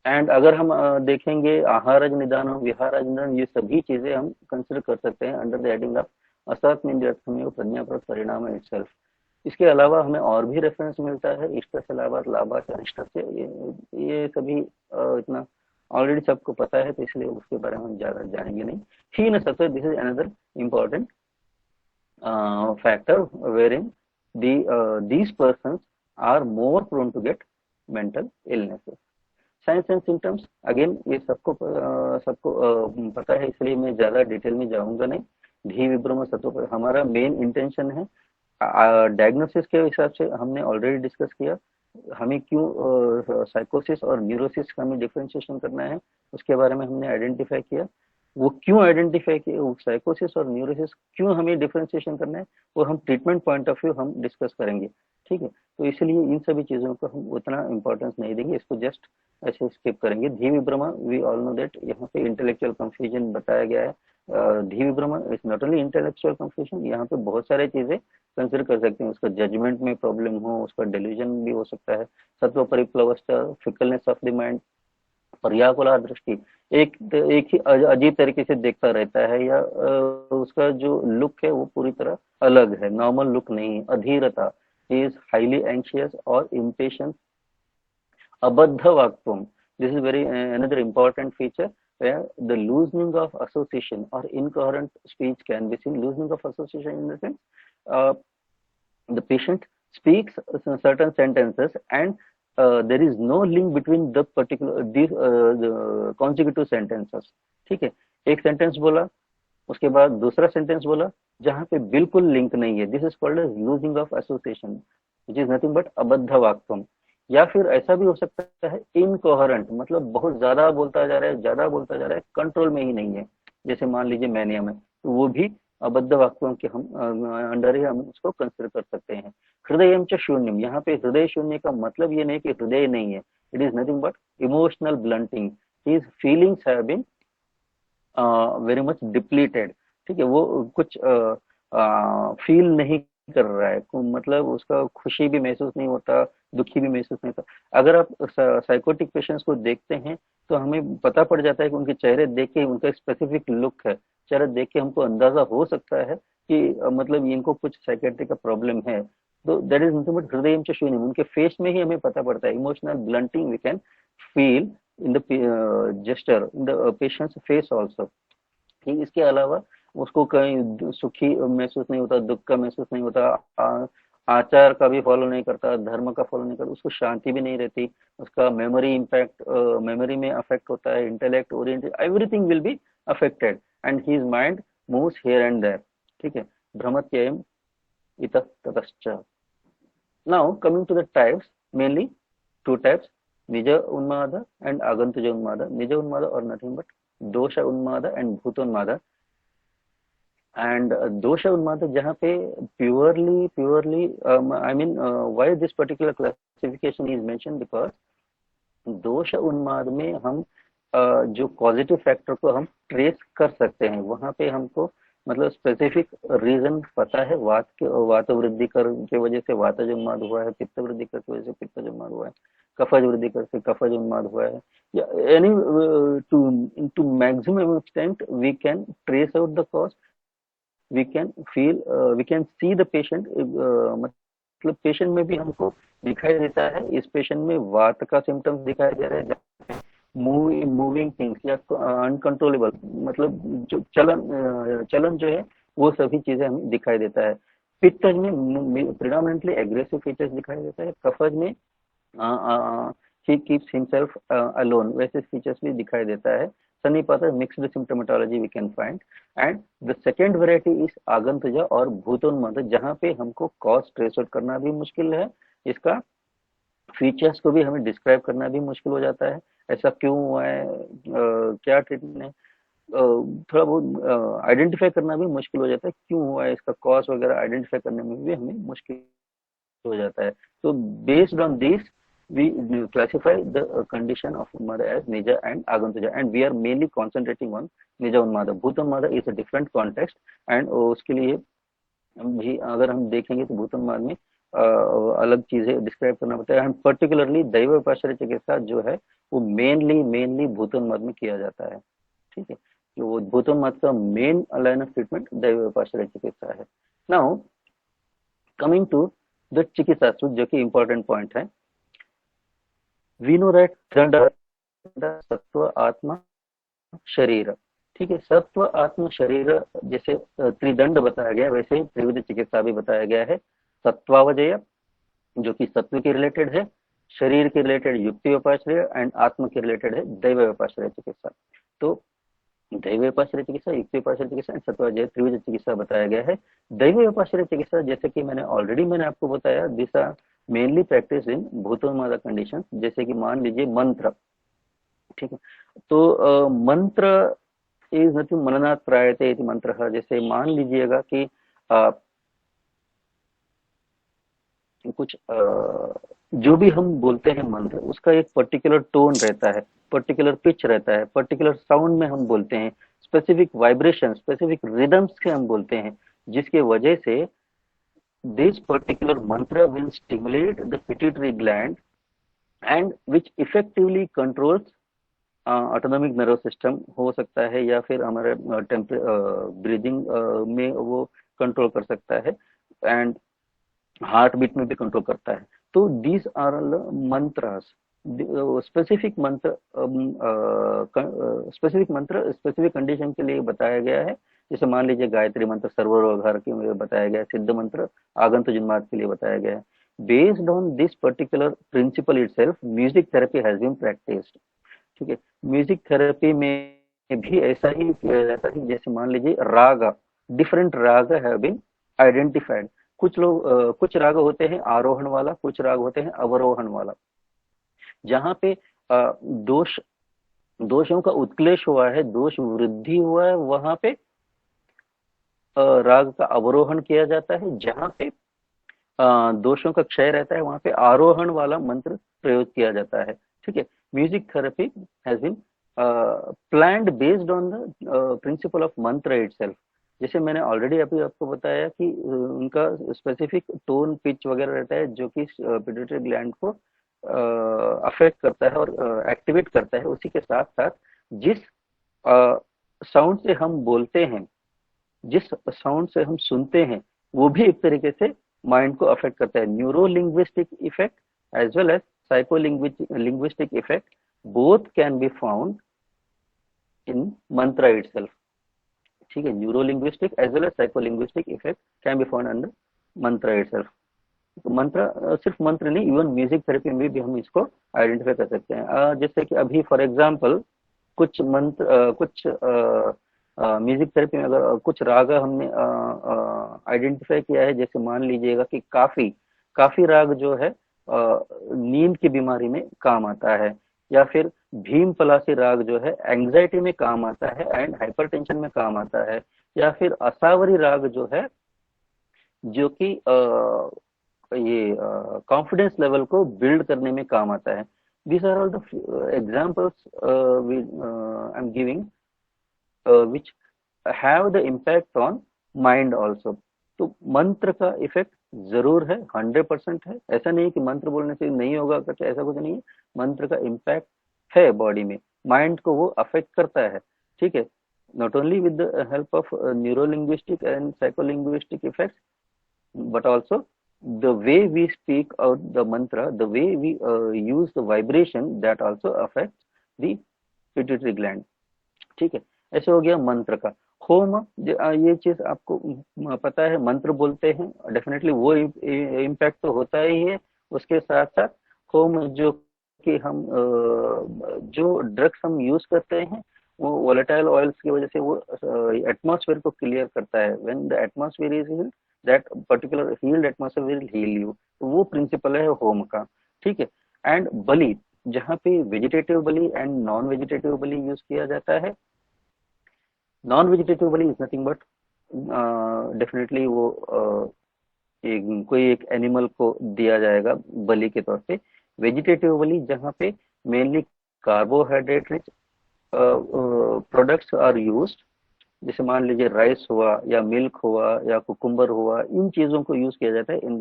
एंड अगर हम देखेंगे आहारज निदान, विहारज निदान, ये सभी चीजें हम कंसिडर कर सकते हैं अंडर द हेडिंग ऑफ असत्य प्रज्ञाप्रद परिणाम इटसेल्फ। इसके अलावा हमें और भी रेफरेंस मिलता है, इष्ट से लाभात, लाभात से अनिष्ट से, ये सभी इतना ऑलरेडी सबको पता है, तो इसलिए उसके बारे में हम ज्यादा जानेंगे नहीं। हीन सत्व, this is another important factor wherein these persons are more prone to get mental illnesses. Signs and symptoms, again ये सबको पता है, इसलिए मैं ज्यादा डिटेल में जाऊंगा नहीं। धी विभ्रम सत्व, हमारा मेन इंटेंशन है डायग्नोसिस के हिसाब से हमने ऑलरेडी डिस्कस किया, हमें क्यों साइकोसिस और न्यूरोसिस का हमें डिफरेंशिएशन करना है, उसके बारे में हमने आइडेंटिफाई किया। वो क्यों आइडेंटिफाई किया, वो साइकोसिस और न्यूरोसिस क्यों हमें डिफरेंशिएशन करना है, वो हम ट्रीटमेंट पॉइंट ऑफ व्यू हम डिस्कस करेंगे। ठीक है, तो इसलिए इन सभी चीजों को हम उतना इंपॉर्टेंस नहीं देंगे, इसको जस्ट ऐसे स्किप करेंगे। धी विभ्रम, वी ऑल नो दैट यहाँ पे इंटेलेक्चुअल कंफ्यूजन बताया गया है। धी विभ्रम is not only intellectual confusion, यहाँ पे बहुत सारे चीजें कंसिडर कर सकते हैं। उसका जजमेंट में प्रॉब्लम हो, उसका डेल्यूजन भी हो सकता है। सत्व परिप्लवस्ता, फिकलनेस ऑफ द माइंड, पर्याकुला दृष्टि, एक ही अजीब तरीके से देखता रहता है, या उसका जो लुक है वो पूरी तरह अलग है, नॉर्मल लुक नहीं। अधीरता, इज हाईली एंशियस और impatient. अबद्ध वाक्पम, this is very another important feature where the loosening of association or incoherent speech can be seen. Loosening of association in the sense the patient speaks certain sentences and there is no link between the particular the consecutive sentences. ठीक है, एक sentence बोला उसके बाद दूसरा sentence बोला जहां पे बिल्कुल लिंक नहीं है, this is called as losing of association which is nothing but अबद्ध वाक्यम। या फिर ऐसा भी हो सकता है इनकोहेरेंट, मतलब बहुत ज्यादा बोलता जा रहा है, कंट्रोल में ही नहीं है, जैसे मान लीजिए मैनिया में, तो वो भी अबद्ध वाक्यों के हम अंडर ही हम उसको कंसिडर कर सकते हैं। हृदय च शून्यम, यहाँ पे हृदय शून्य का मतलब ये नहीं कि हृदय नहीं है, it is nothing but emotional blunting, his feelings have been very much depleted. ठीक है, वो कुछ फील नहीं कर रहा है, मतलब उसका खुशी भी महसूस नहीं होता, दुखी भी महसूस नहीं होता। अगर आप साइकोटिक पेशेंट्स को देखते हैं तो हमें पता पड़ जाता है कि उनके चेहरे देख के, उनका स्पेसिफिक लुक है, चेहरा देख के हमको अंदाजा हो सकता है कि मतलब इनको कुछ साइकेट्रिक का प्रॉब्लम है। तो दैट इज नथिंग बट हृदय च शून्यम, उनके फेस में ही हमें पता पड़ता है। Emotional blunting we can feel in the gesture in the patient's face also. ठीक, इसके अलावा उसको कहीं सुखी महसूस नहीं होता, दुख का महसूस नहीं होता, आचार का भी फॉलो नहीं करता, धर्म का फॉलो नहीं करता, उसको शांति भी नहीं रहती, उसका मेमोरी इम्पैक्ट, मेमोरी में अफेक्ट होता है, intellect oriented, everything will be affected and his mind moves here and there. ठीक है, भ्रमत्ययम् इतः ततश्च। Now coming to the types, mainly two types, निज उन्माद एंड आगंतुज उन्माद। निज उन्माद और नथिंग बट दोष उन्माद एंड भूतोन्माद। एंड दोष उन्माद जहाँ पे purely I mean why this particular classification is mention, because दोष उन्माद में हम जो पॉजिटिव फैक्टर को हम ट्रेस कर सकते हैं, वहां पे हमको मतलब स्पेसिफिक रीजन पता है, वात वृद्धि कर की वजह से वातज उन्माद हुआ है, पित्त वृद्धि कर की वजह से पित्तज उन्माद हुआ है, कफज वृद्धि कर से कफज उन्माद हुआ है, या any to maximum extent we can trace out the cause, we can feel we can see the patient, मतलब पेशेंट में भी हमको दिखाई देता है, इस पेशेंट में वात का सिम्टम्स दिखाई दे रहा है, मूविंग थिंग्स या अनकंट्रोलेबल, मतलब जो चलन जो है वो सभी चीजें हमें दिखाई देता है। पित्तज में प्रिडोमिनेंटली एग्रेसिव फीचर्स दिखाई देता है। कफज में he keeps himself alone, वैसे फीचर्स भी दिखाई देता है। सन्निपात mixed symptomatology we can find. And the second variety is आगंतुजा और भूतोन्माद, जहाँ पे हमको कॉज ट्रेस आउट करना भी मुश्किल है, इसका फीचर्स को भी हमें डिस्क्राइब करना भी मुश्किल हो जाता है। ऐसा क्यों हुआ है, क्या ट्रीटमेंट है, थोड़ा बहुत आइडेंटिफाई करना भी मुश्किल हो जाता है, क्यों हुआ है, इसका कॉज वगैरह आइडेंटिफाई करने में भी हमें मुश्किल हो जाता है। तो based on this we classify the condition of Unmada as Nija and Agantuja, and we are mainly concentrating on Nija Unmada. Bhutanmada is a different context, and उसके लिए भी अगर हम देखेंगे तो भूतोन्माद में अलग चीजें डिस्क्राइब करना पड़ता है। एंड पर्टिकुलरली दैव उपाश्रय चिकित्सा जो है वो मेनली भूतोन्माद में किया जाता है। ठीक है, तो वो भूतोन्माद का मेन लाइन ऑफ ट्रीटमेंट दैव उपाश्रय चिकित्सा है। नाउ कमिंग टू द चिकित्सा सूत्र, जो कि इंपॉर्टेंट पॉइंट है। वी नो दैट सत्व आत्मा शरीर, ठीक है, सत्व आत्म शरीर जैसे त्रिदंड बताया गया, वैसे ही त्रिविध चिकित्सा भी बताया गया है। सत्वावजय जो कि सत्व के रिलेटेड है, शरीर के रिलेटेड युक्ति उपाश्रय, एंड आत्म के रिलेटेड है दैव उपाश्रय चिकित्सा। तो दैव उपाश्रय चिकित्सा, युक्ति उपाश्रय चिकित्सा एंड सत्वावजय त्रिविध चिकित्सा बताया गया है। दैव उपाश्रय चिकित्सा जैसे कि मैंने आपको बताया, this are mainly practice in भूतोन्माद कंडीशन। जैसे कि मान लीजिए मंत्र, ठीक है, तो मंत्र इज नथिंग मननात् प्रायते इति मंत्र। जैसे मान लीजिएगा कि कुछ जो भी हम बोलते हैं मंत्र, उसका एक पर्टिकुलर टोन रहता है, पर्टिकुलर पिच रहता है, पर्टिकुलर साउंड में हम बोलते हैं, स्पेसिफिक वाइब्रेशन, स्पेसिफिक रिदम्स से हम बोलते हैं, जिसके वजह से this particular mantra will stimulate the pituitary gland and which effectively controls autonomic nerve system हो सकता है, या फिर हमारे ब्रीदिंग में वो कंट्रोल कर सकता है, एंड हार्ट बीट में भी कंट्रोल करता है। तो दीज आर मंत्रास, स्पेसिफिक मंत्र स्पेसिफिक कंडीशन के लिए बताया गया है। जैसे मान लीजिए गायत्री मंत्र सर्वरोगहर के लिए बताया गया है, सिद्ध मंत्र आगंतुजन्माद के लिए बताया गया है। Based on this particular principle itself music therapy has been practised. ठीक है, म्यूजिक थेरेपी में भी ऐसा ही किया जाता है। जैसे मान लीजिए राग, डिफरेंट राग हैव बीन आइडेंटिफाइड। कुछ राग होते हैं आरोहण वाला, कुछ राग होते हैं अवरोहण वाला। जहाँ पे दोषों का उत्क्लेश हुआ है, दोष वृद्धि हुआ है, वहां पे राग का अवरोहण किया जाता है। जहाँ पे दोषों का क्षय रहता है, वहां पे आरोहण वाला मंत्र प्रयोग किया जाता है। ठीक है, music therapy has been planned based on the principle of mantra itself. जैसे मैंने ऑलरेडी अभी आपको बताया कि उनका स्पेसिफिक टोन पिच वगैरह रहता है, जो कि पिट्यूटरी ग्लैंड को अफेक्ट करता है और एक्टिवेट करता है। उसी के साथ साथ जिस साउंड से हम बोलते हैं, जिस साउंड से हम सुनते हैं, वो भी एक तरीके से माइंड को अफेक्ट करता है। Neuro linguistic effect as well as psycho linguistic effect both can be found in mantra itself. ठीक है, neuro linguistic as well as psycho linguistic effect can be found under mantra itself. मंत्र सिर्फ मंत्र नहीं, इवन म्यूजिक थेरेपी में भी हम इसको आइडेंटिफाई कर सकते हैं। जैसे कि अभी फॉर एग्जांपल कुछ मंत्र कुछ म्यूजिक थेरेपी में अगर कुछ राग हमने आइडेंटिफाई किया है, जैसे मान लीजिएगा कि काफी राग जो है नींद की बीमारी में काम आता है, या फिर भीम पलासी राग जो है एंग्जाइटी में काम आता है एंड हाइपरटेंशन में काम आता है, या फिर असावरी राग जो है जो कि ये कॉन्फिडेंस लेवल को बिल्ड करने में काम आता है। These are all the examples I'm giving which have the impact on mind also. तो मंत्र का इफेक्ट जरूर है, 100% है। ऐसा नहीं कि मंत्र बोलने से नहीं होगा, कुछ ऐसा कुछ नहीं है। मंत्र का इम्पैक्ट है बॉडी में, माइंड को वो अफेक्ट करता है। ठीक है, not only with the help of neuro linguistic and psycho linguistic effects, but also the way we speak out the mantra, the way we use the vibration, that also affects the pituitary gland. ठीक है, ऐसे हो गया मंत्र का। Home, ये चीज आपको पता है, मंत्र बोलते हैं डेफिनेटली वो इम्पैक्ट तो होता ही है। उसके साथ साथ होम जो कि हम जो ड्रग्स हम यूज करते हैं वो वोलेटाइल ऑयल्स की वजह से वो एटमॉस्फेयर को क्लियर करता है। When the atmosphere is healed, that particular healed atmosphere will heal you. तो वो प्रिंसिपल है होम का। ठीक है, एंड बलि, जहाँ पे vegetative Bali and non vegetative Bali use किया जाता है। Non vegetative Bali is nothing but definitely वो कोई एक एनिमल को दिया जाएगा बलि के तौर पे। वेजिटेटिव बलि जहाँ पे mainly carbohydrate rich products are used, जैसे मान लीजिए राइस हुआ या मिल्क हुआ या कुकुम्बर हुआ, इन चीजों को यूज किया जाता है इन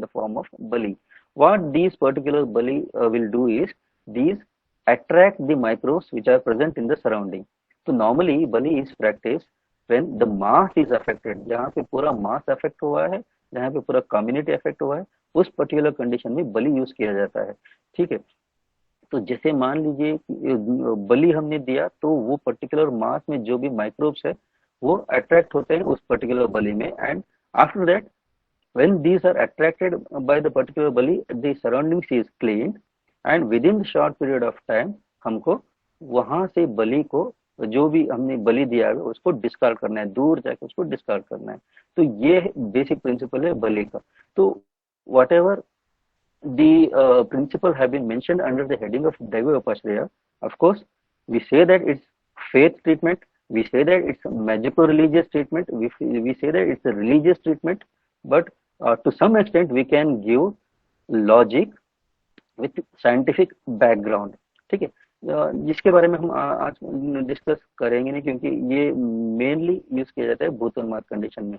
the form of Bali. What these particular Bali will do is these attract the microbes which are present in the surrounding. तो normally Bali is practiced when the mass is affected, जहाँ पे पूरा mass affect हुआ है, जहाँ पे पूरा community affect हुआ है, उस particular condition में बलि यूज किया जाता है। ठीक है, तो जैसे मान लीजिए बलि हमने दिया तो वो पर्टिकुलर मास में जो भी माइक्रोब्स है वो अट्रैक्ट होते हैं उस पर्टिकुलर बलि में, and after that when these are attracted by the particular bali, the surroundings is cleaned, and within the short period of time हमको वहां से बलि को, जो भी हमने बलि दिया है उसको डिस्कार्ड करना है, दूर जाके उसको डिस्कार्ड करना है। तो ये बेसिक प्रिंसिपल है बलि का। तो what ever the principle have been mentioned under the heading of Daiva Upashraya. Of course, we say that it's faith treatment, we say that it's magico-religious treatment, we say that it's a religious treatment, but to some extent we can give logic with scientific background. ठीक है, जिसके बारे में हम आज discuss करेंगे नहीं, क्योंकि ये मेनली यूज किया जाता है भूतोन्माद कंडीशन में।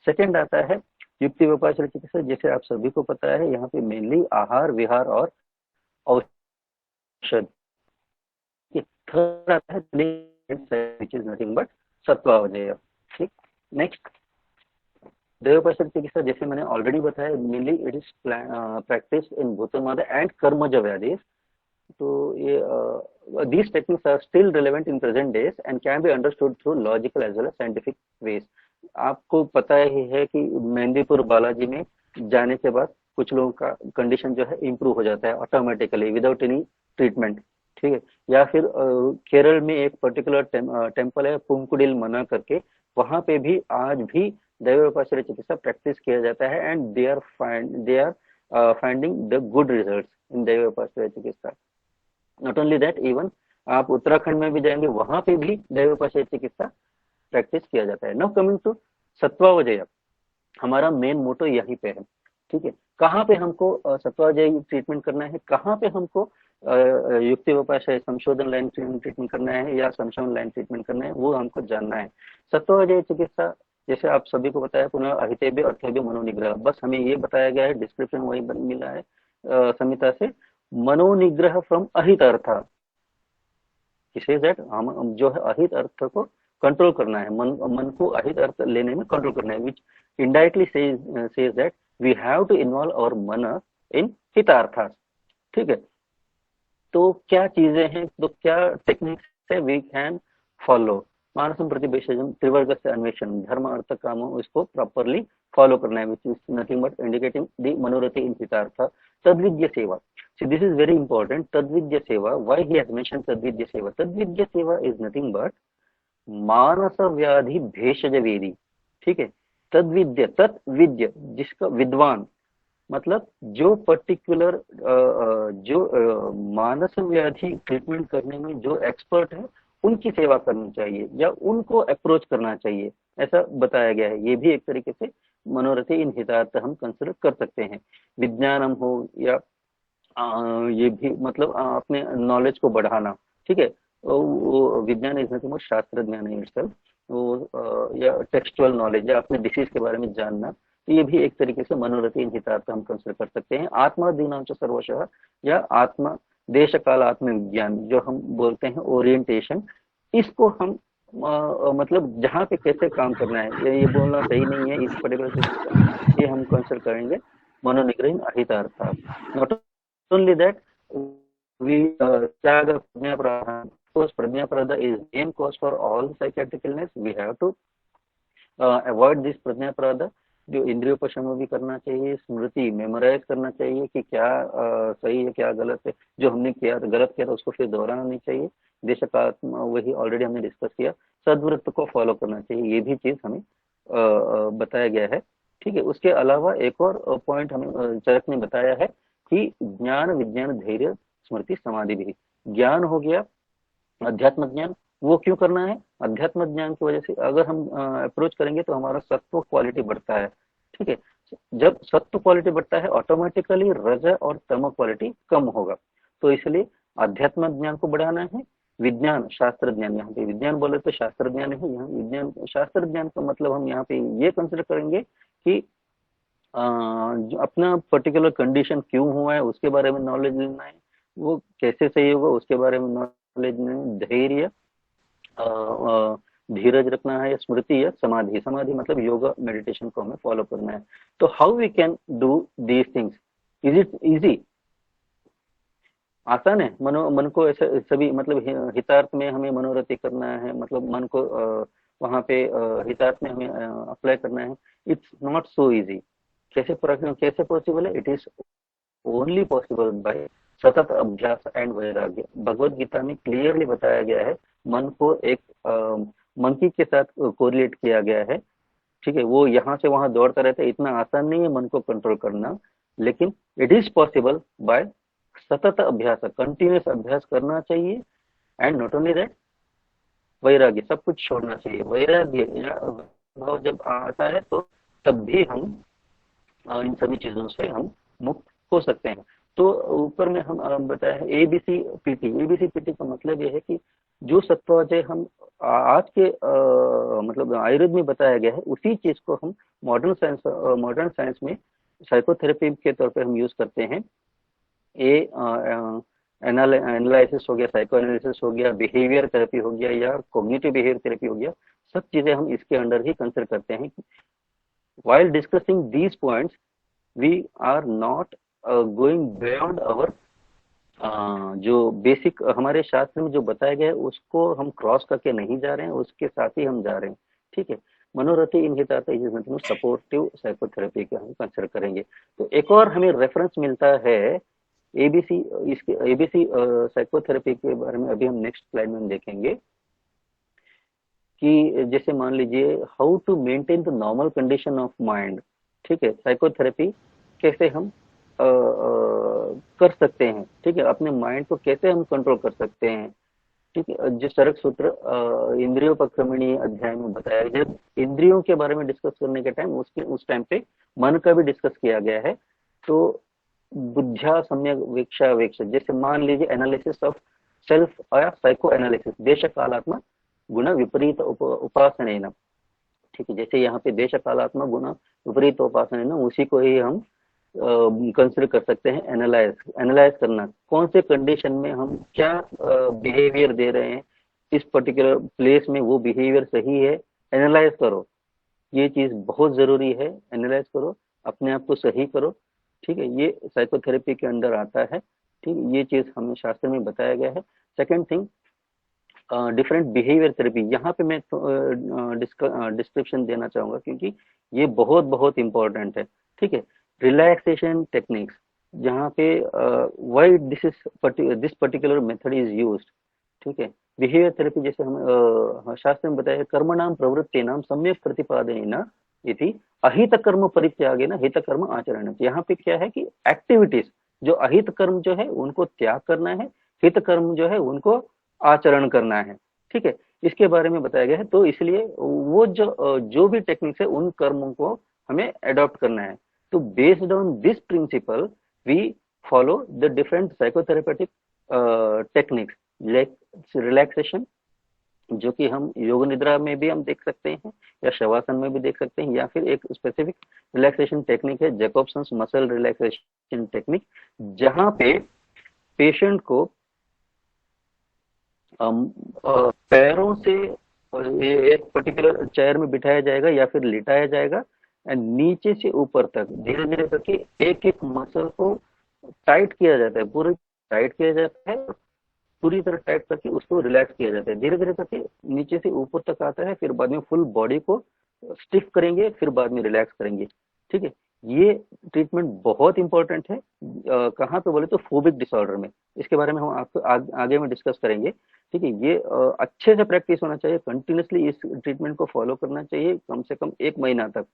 सेकेंड आता है युक्ति व्यापार चिकित्सा। जैसे आप सभी को पता है, यहाँ पे मेनली आहार विहार और औषध। थर्ड आता है व्हिच इज नथिंग बट सत्वावजय। ठीक, नेक्स्ट देवोपासक चिकित्सा, जैसे मैंने ऑलरेडी बताया, mainly it is practice in भूतोन्माद एंड कर्मज व्याधि। तो ये these techniques are still relevant in present days and can be understood through logical as well as scientific ways. आपको पता ही है कि मेहंदीपुर बालाजी में जाने के बाद कुछ लोगों का कंडीशन जो है इम्प्रूव हो जाता है ऑटोमेटिकली विदाउट एनी ट्रीटमेंट। ठीक है, या फिर केरल में एक पर्टिकुलर टेम्पल है पुंकुडिल मना करके, वहां पे भी आज भी दैवोपाश्रय चिकित्सा प्रैक्टिस किया जाता है, and they are finding the good results in दैवोपाश्रय चिकित्सा। नॉट ओनली दैट, इवन आप उत्तराखंड में भी जाएंगे, वहां पे भी दैवोपाश्रय चिकित्सा प्रैक्टिस किया जाता है। नाउ कमिंग टू सत्वावजय, हमारा मेन मोटो यहीं पे है। ठीक है, कहाँ पे हमको सत्वावजय ट्रीटमेंट करना है, कहाँ पे हमको युक्ति व्यापार संशोधन लाइन ट्रीटमेंट करना है या संशोधन लाइन ट्रीटमेंट करना है, वो हमको जानना है। सत्वावजय चिकित्सा जैसे आप सभी को बताया, पुनः अहितेभ्य अर्थेभ्य मनोनिग्रह, बस हमें ये बताया गया है, डिस्क्रिप्शन वही मिला है संहिता से, मनोनिग्रह फ्रॉम अहित अर्थ। दैट हम जो है अहित अर्थ को कंट्रोल करना है, मन को अहित अर्थ लेने में कंट्रोल करना है, which indirectly says that we have to involve our मन इन हितार्थास। ठीक है, तो क्या चीजें हैं, तो क्या टेक्निक्स है वी कैन फॉलो। मानसम प्रतिभेषजम, त्रिवर्ग से अन्वेषण, धर्म अर्थ काम, इसको प्रॉपरली फॉलो करना है, which is nothing but indicating the मनोरथी इन हितार्थ। तद्विद्य सेवा, so this is very important, तद्विद्य सेवा, why he has mentioned तद्विद्य सेवा? तद्विद्य सेवा is nothing but मानस व्याधि भेषज वेदी। ठीक है, तद्विद्य, तत्विद्य जिसका विद्वान, मतलब जो पर्टिकुलर जो मानस व्याधि ट्रीटमेंट करने में जो एक्सपर्ट है उनकी सेवा करनी चाहिए या उनको अप्रोच करना चाहिए, ऐसा बताया गया है। ये भी एक तरीके से मनोरथी इन हितार्थ हम कंसिडर कर सकते हैं। विज्ञानम हो या ये भी मतलब अपने नॉलेज को बढ़ाना। ठीक है, वो विज्ञान इज नथिंग बट शास्त्र ज्ञान इटसेल्फ, वो या टेक्सचुअल नॉलेज या अपने डिसीज के बारे में जानना, तो ये भी एक तरीके से मनोरथी इन हितार्थ हम कंसिडर कर सकते हैं। आत्मा दीनांच सर्वशः या आत्मा देश काल आत्म विज्ञान जो हम बोलते हैं ओरिएंटेशन, इसको हम मतलब जहाँ पे कैसे काम करना है ये बोलना सही नहीं है, इस पर्टिकुलर ये हम कंसिडर करेंगे मनोनिग्रह इन अहितार्थ। नॉट only that, we त्याग प्रज्ञा प्रधान, course, Pradnyaprada is main cause for all psychiatric illness. We have to avoid this प्रज्ञापराधा। जो इंद्रियों पर क्षमा भी करना चाहिए, स्मृति मेमोराइज करना चाहिए कि क्या सही है क्या गलत है, जो हमने किया गलत किया था उसको फिर दोहराना नहीं चाहिए। देशकात्म वही ऑलरेडी हमने डिस्कस किया। सद्वृत्त को फॉलो करना चाहिए, ये भी चीज हमें बताया गया है। ठीक है, उसके अलावा एक और पॉइंट हमें चरक ने बताया है कि ज्ञान विज्ञान धैर्य स्मृति समाधि भी। ज्ञान हो गया अध्यात्म ज्ञान, वो क्यों करना है? अध्यात्म ज्ञान की वजह से अगर हम अप्रोच करेंगे तो हमारा सत्व क्वालिटी बढ़ता है। ठीक है, जब सत्व क्वालिटी बढ़ता है ऑटोमेटिकली रज और तम क्वालिटी कम होगा। तो इसलिए अध्यात्म ज्ञान को बढ़ाना है। विज्ञान शास्त्र ज्ञान, यहाँ पे विज्ञान बोले तो शास्त्र ज्ञान है, यहाँ विज्ञान शास्त्र ज्ञान का मतलब हम यहाँ पे ये कंसिडर करेंगे कि जो अपना पर्टिकुलर कंडीशन क्यों हुआ है उसके बारे में नॉलेज लेना है, वो कैसे सही होगा उसके बारे में नॉलेज लेना है। धैर्य धीरज रखना है, स्मृति या समाधि। समाधि मतलब योगा मेडिटेशन को हमें फॉलो करना है। तो how we can do these things? Is it easy? आसान है? मन को ऐसे सभी मतलब हितार्थ में हमें मनोरथी करना है, मतलब मन को वहां पे हितार्थ में हमें अप्लाई करना है। It's not so easy. कैसे पॉसिबल है? It is only possible by सतत अभ्यास एंड वैराग्य। भगवत गीता में क्लियरली बताया गया है, मन को एक मंकी के साथ कोरिलेट किया गया है। ठीक है, वो यहाँ से वहां दौड़ता रहता है, इतना आसान नहीं है मन को कंट्रोल करना, लेकिन इट इज पॉसिबल बाय सतत अभ्यास, कंटिन्यूस अभ्यास करना चाहिए। एंड नॉट ओनली दैट, वैराग्य, सब कुछ छोड़ना चाहिए। वैराग्य भाव जब आता है तो तब भी हम इन सभी चीजों से हम मुक्त हो सकते हैं। तो ऊपर में हम बताया है एबीसी पीटी। एबीसी पीटी का मतलब ये है कि जो सत्वाजय हम आज के मतलब आयुर्वेद में बताया गया है उसी चीज को हम मॉडर्न साइंस में साइकोथेरेपी के तौर पे हम यूज करते हैं। एनालिसिस हो गया, साइको एनालिसिस हो गया, बिहेवियर थेरेपी हो गया या कॉग्निटिव बिहेवियर थेरेपी हो गया, सब चीजें हम इसके अंडर ही कंसिडर करते हैं। While discussing these points, we are not going beyond our जो बेसिक हमारे शास्त्र में जो बताया गया है उसको हम क्रॉस करके नहीं जा रहे हैं, उसके साथ ही हम जा रहे हैं। ठीक है, मनोरथी इन हितार्थ मतलब सपोर्टिव साइकोथेरेपी के हम कंसिडर करेंगे। तो एक और हमें रेफरेंस मिलता है एबीसी, इसके एबीसी साइकोथेरेपी के बारे में अभी हम नेक्स्ट स्लाइड में देखेंगे कि जैसे मान लीजिए how to maintain the normal condition of mind. ठीक है, साइकोथेरेपी कैसे हम कर सकते हैं। ठीक है, अपने माइंड को कैसे हम कंट्रोल कर सकते हैं। ठीक है, जो चरक सूत्र इंद्रियोपक्रमणी अध्याय में बताया, जब इंद्रियों के बारे में डिस्कस करने के टाइम उस टाइम पे मन का भी डिस्कस किया गया है। तो बुद्ध्या सम्यक वेक्षा वेक्ष, जैसे मान लीजिए एनालिसिस ऑफ सेल्फ या साइको एनालिसिस, देश कालात्मा गुण विपरीत उपासना। ठीक है, जैसे यहाँ पे देश कालात्मक गुण विपरीत उपासना, उसी को ही हम कंसिडर कर सकते हैं। एनालाइज करना, कौन से कंडीशन में हम क्या बिहेवियर दे रहे हैं, इस पर्टिकुलर प्लेस में वो बिहेवियर सही है, एनालाइज करो। ये चीज बहुत जरूरी है, एनालाइज करो, अपने आप को सही करो। ठीक है, ये साइकोथेरेपी के अंदर आता है। ठीक है, ये चीज हमें शास्त्र में बताया गया है। Second thing, different behaviour therapy, यहाँ पे मैं डिस्क्रिप्शन देना चाहूंगा क्योंकि ये बहुत बहुत इंपॉर्टेंट है। ठीक है, रिलैक्सेशन टेक्निक्स, जहाँ पे why this particular method is used. ठीक है, बिहेवियर थेरेपी जैसे हम शास्त्र में बताया, कर्म नाम प्रवृत्ति नाम सम्यक प्रतिपादन इति अहित कर्म परित्यागे न हित कर्म आचरण। यहाँ पे क्या है कि एक्टिविटीज, जो अहित कर्म जो है उनको त्याग करना है, हित कर्म जो है उनको आचरण करना है। ठीक है, इसके बारे में बताया गया है। तो इसलिए वो जो भी टेक्निक्स है उन कर्मों को हमें अडॉप्ट करना है। तो based on this principle we follow the different psychotherapeutic techniques like relaxation, जो कि हम योग निद्रा में भी हम देख सकते हैं या शवासन में भी देख सकते हैं, या फिर एक स्पेसिफिक रिलैक्सेशन टेक्निक है जैकोब्सन्स मसल रिलैक्सेशन टेक्निक, जहां पे पेशेंट को पैरों से एक पर्टिकुलर चेयर में बिठाया जाएगा या फिर लिटाया जाएगा एंड नीचे से ऊपर तक धीरे धीरे करके एक एक मसल को टाइट किया जाता है, पूरे टाइट किया जाता है, पूरी तरह टाइट करके उसको रिलैक्स किया जाता है, धीरे धीरे करके नीचे से ऊपर तक आता है, फिर बाद में फुल बॉडी को स्टिफ करेंगे, फिर बाद में रिलैक्स करेंगे। ठीक है, ये ट्रीटमेंट बहुत इंपॉर्टेंट है। कहाँ पे बोले तो फोबिक डिसऑर्डर में, इसके बारे में हम आपको आगे में डिस्कस करेंगे। ठीक है, ये अच्छे से प्रैक्टिस होना चाहिए, कंटिन्यूसली इस ट्रीटमेंट को फॉलो करना चाहिए कम से कम 1 महीना तक।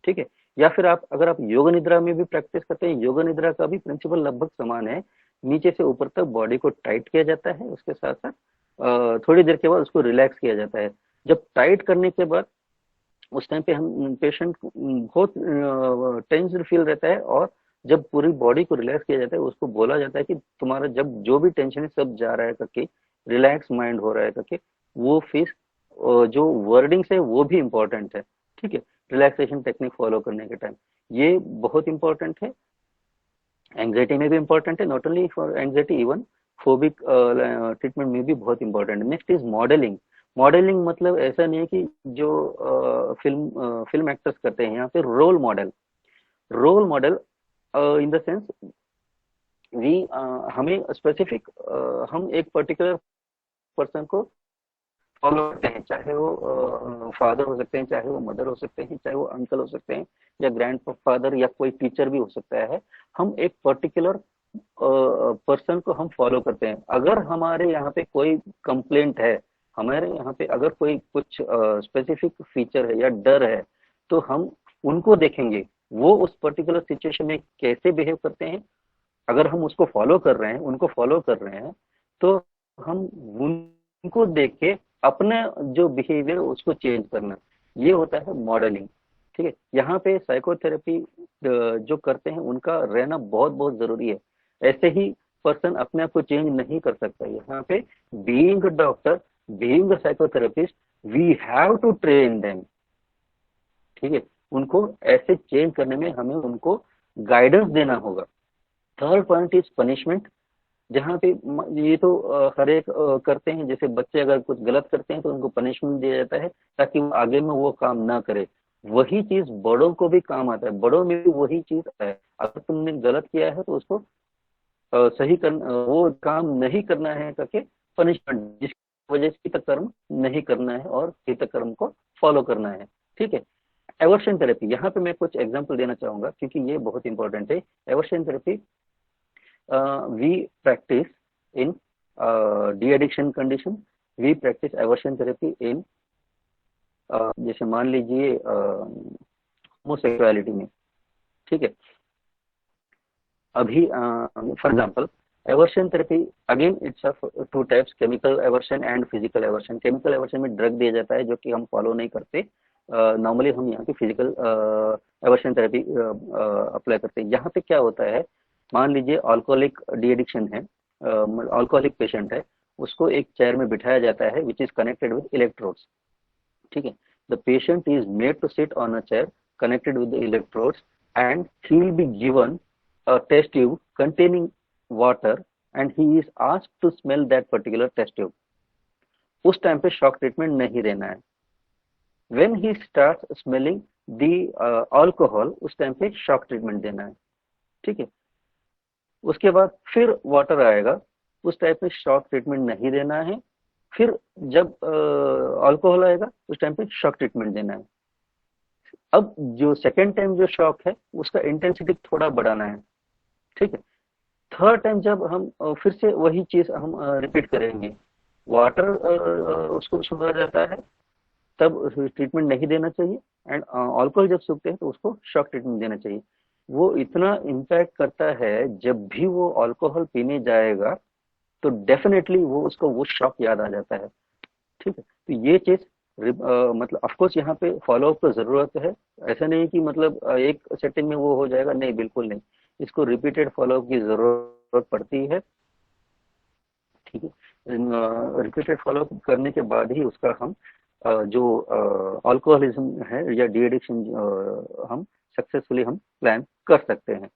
ठीक है, या फिर आप अगर आप योग निद्रा में भी प्रैक्टिस करते हैं, योग निद्रा का भी प्रिंसिपल लगभग समान है। नीचे से ऊपर तक बॉडी को टाइट किया जाता है, उसके साथ साथ थोड़ी देर के बाद उसको रिलैक्स किया जाता है। जब टाइट करने के बाद उस टाइम पे हम पेशेंट बहुत टेंस्ड फील रहता है, और जब पूरी बॉडी को रिलैक्स किया जाता है उसको बोला जाता है कि तुम्हारा जब जो भी टेंशन है सब जा रहा है करके, रिलैक्स माइंड हो रहा है करके, वो फिर जो वर्डिंग्स है वो भी इम्पोर्टेंट है। ठीक है, रिलैक्सेशन टेक्निक फॉलो करने के टाइम ये बहुत इंपॉर्टेंट है। एंग्जाइटी में भी इंपॉर्टेंट है, not only for anxiety, even phobic treatment में भी बहुत इंपॉर्टेंट है। Next is modelling. मॉडलिंग मतलब ऐसा नहीं है कि जो फिल्म एक्टर्स करते हैं, यहाँ पे role model. Role model in the sense we हमें स्पेसिफिक हम एक पर्टिकुलर पर्सन को फॉलो करते हैं, चाहे वो फादर हो सकते हैं, चाहे वो मदर हो सकते हैं, चाहे वो अंकल हो सकते हैं, या ग्रैंड फादर, या कोई टीचर भी हो सकता है। हम एक पर्टिकुलर पर्सन को हम फॉलो करते हैं। अगर हमारे यहाँ पे कोई कंप्लेंट है, हमारे यहाँ पे अगर कोई कुछ स्पेसिफिक फीचर है या डर है, तो हम उनको देखेंगे वो उस पर्टिकुलर सिचुएशन में कैसे बिहेव करते हैं। अगर हम उसको फॉलो कर रहे हैं, उनको फॉलो कर रहे हैं, तो हम उनको देख के अपना जो बिहेवियर उसको चेंज करना, ये होता है मॉडलिंग। ठीक है, यहाँ पे साइकोथेरेपी जो करते हैं उनका रहना बहुत बहुत जरूरी है। ऐसे ही पर्सन अपने आप को चेंज नहीं कर सकता। यहाँ पे being a doctor, being a psychotherapist, we have to train them. ठीक है, उनको ऐसे चेंज करने में हमें उनको गाइडेंस देना होगा। Third point is punishment. जहाँ पे ये तो हर एक करते हैं, जैसे बच्चे अगर कुछ गलत करते हैं तो उनको पनिशमेंट दिया जाता है ताकि वो आगे में वो काम ना करे। वही चीज बड़ों को भी काम आता है, बड़ों में भी वही चीज है। अगर तुमने गलत किया है तो उसको सही करना, वो काम नहीं करना है करके पनिशमेंट, जिसकी वजह से हित कर्म नहीं करना है और हित कर्म को फॉलो करना है। ठीक है, एवर्शन थेरेपी, यहाँ पे मैं कुछ एग्जांपल देना चाहूंगा क्योंकि ये बहुत इंपॉर्टेंट है। Aversion therapy we practice in de-addiction condition, we practice aversion therapy in जैसे मान लीजिए होमोसेक्सुअलिटी में। ठीक है, अभी for example aversion therapy, again it's of two types, chemical aversion and physical aversion. Chemical aversion में ड्रग दिया जाता है जो कि हम फॉलो नहीं करते। नॉर्मली हम यहाँ पे फिजिकल एवर्शन थेरेपी अप्लाई करते हैं। यहाँ पे क्या होता है, मान लीजिए अल्कोहलिक डी एडिक्शन है, अल्कोहलिक पेशेंट है, उसको एक चेयर में बिठाया जाता है which is connected with electrodes. ठीक है, the patient is made to sit on a chair connected with the electrodes and he will be given a test tube containing water and he is asked to smell that particular test tube. उस time पे shock treatment नहीं देना है। when he starts smelling the alcohol, उस time पे shock treatment देना है। ठीक है, उसके बाद फिर वाटर आएगा, उस टाइप में शॉक ट्रीटमेंट नहीं देना है। फिर जब अल्कोहल आएगा उस टाइम पे शॉक ट्रीटमेंट देना है। अब जो सेकेंड टाइम जो शॉक है उसका इंटेंसिटी थोड़ा बढ़ाना है। ठीक है, थर्ड टाइम जब हम फिर से वही चीज हम रिपीट करेंगे, वाटर उसको सुखा जाता है तब ट्रीटमेंट नहीं देना चाहिए, एंड अल्कोहल जब सूखते हैं तो उसको शॉक ट्रीटमेंट देना चाहिए। वो इतना इम्पैक्ट करता है, जब भी वो अल्कोहल पीने जाएगा तो डेफिनेटली वो उसको वो शॉक याद आ जाता है। ठीक है, तो ये चीज मतलब ऑफकोर्स यहाँ पे फॉलोअप तो जरूरत है। ऐसा नहीं कि मतलब एक सेटिंग में वो हो जाएगा, नहीं, बिल्कुल नहीं, इसको रिपीटेड फॉलोअप की जरूरत पड़ती है। ठीक है, रिपीटेड फॉलोअप करने के बाद ही उसका हम जो अल्कोहलिज्म है या डी एडिक्शन हम सक्सेसफुली हम प्लान कर सकते हैं।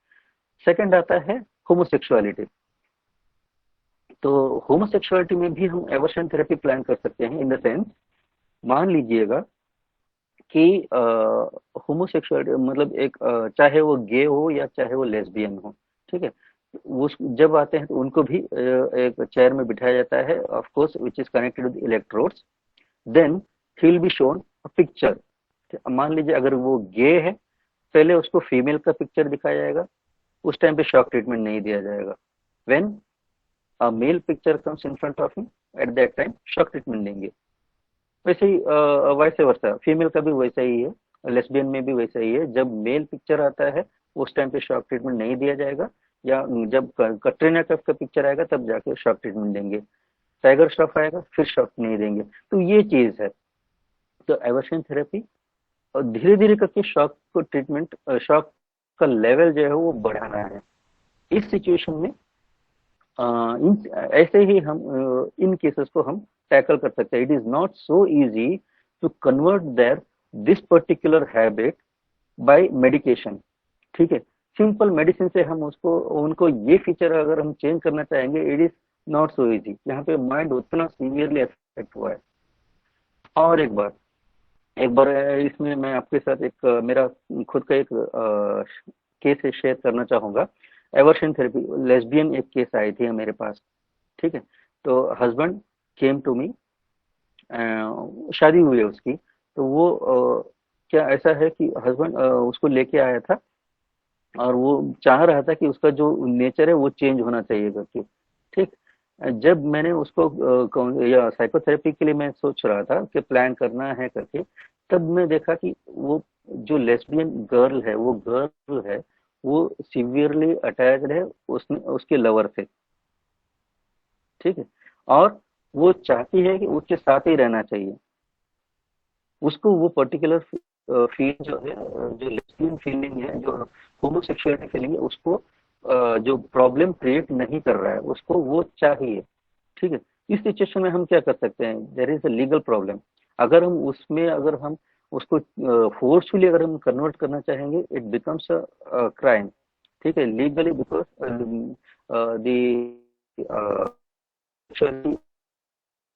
सेकंड आता है होमोसेक्सुअलिटी। तो होमोसेक्सुअलिटी में भी हम एवर्शन थेरेपी प्लान कर सकते हैं। इन द सेंस, मान लीजिएगा कि होमोसेक्सुअलिटी मतलब एक चाहे वो गे हो या चाहे वो लेस्बियन हो। ठीक है, वो जब आते हैं तो उनको भी एक चेयर में बिठाया जाता है, of course which is connected with electrodes. Then he will be shown a picture. मान लीजिए अगर वो गे है, पहले उसको फीमेल का पिक्चर दिखाया जाएगा, उस टाइम पे शॉक ट्रीटमेंट नहीं दिया जाएगा। When a male picture comes in front of him, at that time shock treatment देंगे। वैसे ही वैसे वर्षा फीमेल का भी वैसा ही है, लेस्बियन में भी वैसा ही है। जब मेल पिक्चर आता है उस टाइम पे शॉक ट्रीटमेंट नहीं दिया जाएगा, या जब कटरीना कैफ का पिक्चर आएगा तब जाके शॉक ट्रीटमेंट देंगे। टाइगर श्रॉफ आएगा फिर शॉक नहीं देंगे। तो ये चीज है। तो एवर्शन थेरेपी और धीरे धीरे करके शॉक को ट्रीटमेंट, शॉक का लेवल जो है वो बढ़ाना है। इस सिचुएशन में ऐसे ही हम इन केसेस को हम टैकल कर सकते हैं। It is not so easy to convert there this particular habit by medication. ठीक है, सिंपल मेडिसिन से हम उसको उनको ये फीचर अगर हम चेंज करना चाहेंगे, it is not so easy. यहाँ पे माइंड उतना सीवियरली अफेक्ट हुआ है। और एक बार इसमें मैं आपके साथ एक मेरा खुद का एक केस शेयर करना चाहूंगा। एवर्शन थेरेपी, लेस्बियन एक केस आई थी मेरे पास। ठीक है, तो हस्बैंड केम टू मी, शादी हुई है उसकी। तो वो क्या ऐसा है कि हस्बैंड उसको लेके आया था और वो चाह रहा था कि उसका जो नेचर है वो चेंज होना चाहिए करके। ठीक, जब मैंने उसको या साइकोथेरेपी के लिए मैं सोच रहा था कि प्लान करना है करके, तब मैं देखा कि वो जो लेस्बियन गर्ल है, वो गर्ल है, वो सिवियरली अटैच्ड है उसने उसके लवर से। ठीक है, और वो चाहती है कि उसके साथ ही रहना चाहिए। उसको वो पर्टिकुलर फील जो है, जो लेस्बियन फीलिंग है, जो होमोसेक्सुअलिटी फीलिंग है, उसको जो प्रॉब्लम क्रिएट नहीं कर रहा है, उसको वो चाहिए। ठीक है, इस सिचुएशन में हम क्या कर सकते हैं? There is a legal problem. अगर हम उसको फोर्सफुली अगर हम कन्वर्ट करना चाहेंगे, इट बिकम्स अ क्राइम। ठीक है, लीगली, बिकॉज द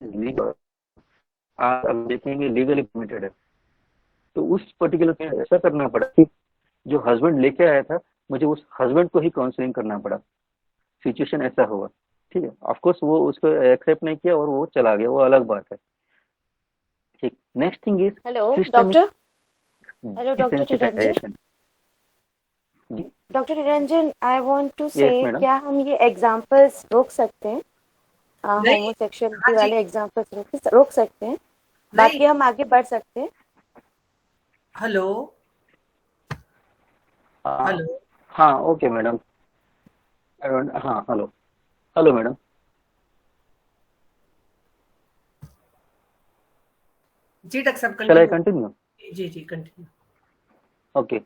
लीगल, आप अब देखेंगे लीगली परमिटेड है। तो उस पर्टिकुलर केस ऐसा करना पड़ा कि जो हस्बैंड लेके आया था, मुझे उस हस्बैंड को ही काउंसलिंग करना पड़ा। सिचुएशन ऐसा हुआ। ठीक है, ऑफ कोर्स वो उसको एक्सेप्ट नहीं किया और वो चला गया, वो अलग बात है। ठीक, next thing is hello systemic doctor. Hello doctor Niranjan. Desensitization. Doctor Niranjan, I want to say, yes madam. क्या हम ये एग्जांपल्स रोक सकते हैं? नहीं। हाँ होमोसेक्सुअलिटी जी। वाले एग्जांपल्स रोक सकते हैं, नहीं। बाकी हम आगे बढ़ सकते हैं। हेलो। हेलो। हाँ ओके मैडम। हाँ हेलो। Hello madam. जी डॉक्टर साहब शैल आई कंटिन्यू। कंटिन्यू? जी जी continue. Okay,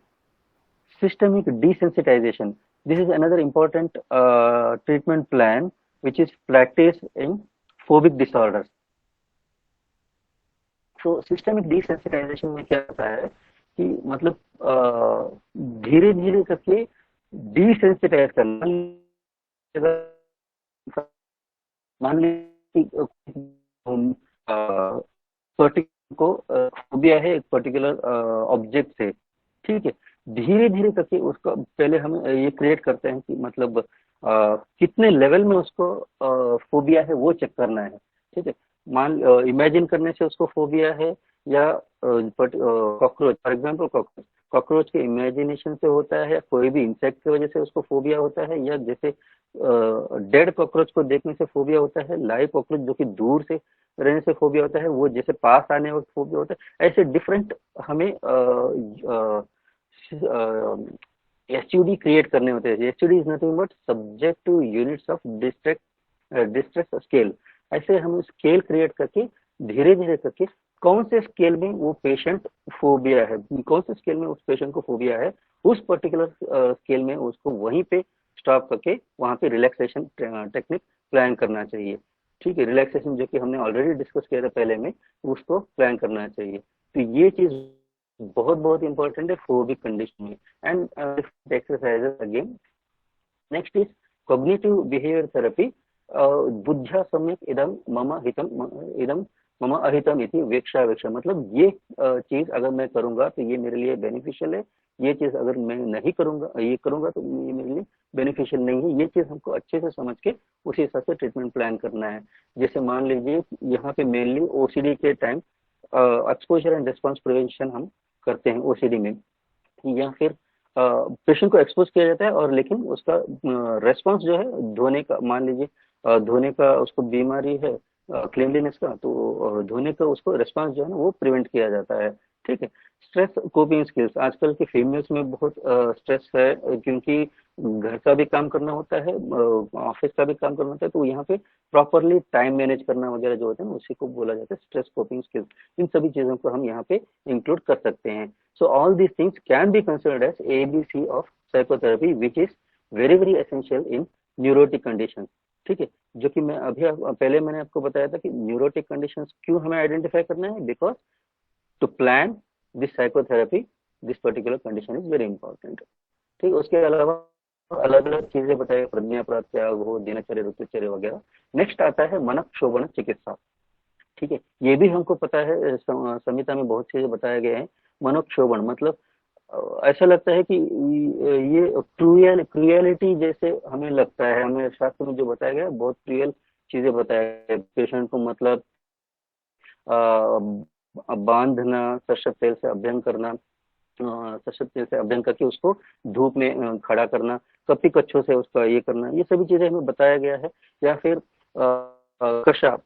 systemic desensitization. This is another important treatment plan which is practiced in phobic disorders. So systemic desensitization में क्या होता है कि मतलब धीरे धीरे करके डिसेंसिटाइज करना। मान लीजिए पर्टिकुलर को फोबिया है एक पर्टिकुलर ऑब्जेक्ट से। ठीक है, धीरे धीरे करके उसको पहले हम ये क्रिएट करते हैं कि मतलब कितने लेवल में उसको फोबिया है वो चेक करना है। ठीक है, मान इमेजिन करने से उसको फोबिया है, या cockroach, for example cockroach, cockroach के इमेजिनेशन से होता है, कोई भी इंसेक्ट की वजह से उसको फोबिया होता है, या जैसे डेड कॉकरोच को देखने से फोबिया होता है, लाइव कॉकरोच जो कि दूर से रहने से फोबिया होता है, वो जैसे पास आने वक्त फोबिया होता है। ऐसे डिफरेंट हमें एसयूडी क्रिएट करने होते हैं। SUD is nothing but subject to units of distress scale. ऐसे हम स्केल क्रिएट करके धीरे धीरे करके कौन से स्केल में वो पेशेंट फोबिया है, कौन से स्केल में उस पेशेंट को फोबिया है, उस पर्टिकुलर स्केल में उसको वहीं पे स्टॉप करके वहां पे रिलैक्सेशन टेक्निक प्लान करना चाहिए। ठीक है, रिलैक्सेशन जो कि हमने ऑलरेडी डिस्कस किया था पहले में, उसको प्लान करना चाहिए। तो ये चीज बहुत बहुत इंपॉर्टेंट है फोबिक कंडीशन में। And exercises again. Next is cognitive behaviour therapy. बुद्ध्या सम्यक इदम मम हितम इदम मम अहितम इति वेक्षा वेक्षा, मतलब ये चीज अगर मैं करूंगा तो ये मेरे लिए बेनिफिशियल है, ये चीज अगर मैं नहीं करूंगा, ये करूंगा तो ये मेरे लिए बेनिफिशियल नहीं है। ये चीज हमको अच्छे से समझ के उसी हिसाब से ट्रीटमेंट प्लान करना है। जैसे मान लीजिए यहाँ पे मेनली ओसीडी के time exposure and response prevention हम करते हैं ओसीडी में, या फिर पेशेंट को एक्सपोज किया जाता है और लेकिन उसका रेस्पॉन्स जो है धोने का, मान लीजिए धोने का उसको बीमारी है क्लीनलीनेस का, तो धोने का उसको रेस्पॉन्स जो है ना वो प्रिवेंट किया जाता है। ठीक है। स्ट्रेस कोपिंग स्किल्स, आजकल के फीमेल्स में बहुत स्ट्रेस है, क्योंकि घर का भी काम करना होता है, ऑफिस का भी काम करना होता है, तो यहाँ पे प्रॉपरली टाइम मैनेज करना वगैरह जो होता है ना, उसी को बोला जाता है स्ट्रेस कोपिंग स्किल्स। इन सभी चीजों को हम यहाँ पे इंक्लूड कर सकते हैं। So all these things can be considered as ABC of psychotherapy, which is very very essential in neurotic conditions। ठीक है, जो कि मैं अभी पहले मैंने आपको बताया था कि न्यूरोटिक कंडीशंस क्यों हमें आइडेंटिफाई करना है, because to plan this psychotherapy this particular condition is very important. ठीक, उसके अलावा अलग अलग चीजें बताए, प्रज्ञा त्याग हो, दिनचर्या ऋतुचर्या वगैरह। नेक्स्ट आता है मनक क्षोभन चिकित्सा। ठीक है, ये भी हमको पता है, संहिता में बहुत चीजें बताए गए हैं। मनोक्षोभन मतलब ऐसा लगता है कि ये क्रुएलिटी जैसे हमें लगता है, हमें शास्त्र में जो बताया गया है बहुत क्रुएल चीजें बताया गया है। पेशेंट को मतलब बांधना, सशक्त तेल से अभ्यंग करना, सशक्त तेल से अभ्यंग करके उसको धूप में खड़ा करना, कपी कच्छों से उसका ये करना, ये सभी चीजें हमें बताया गया है। या फिर कशा,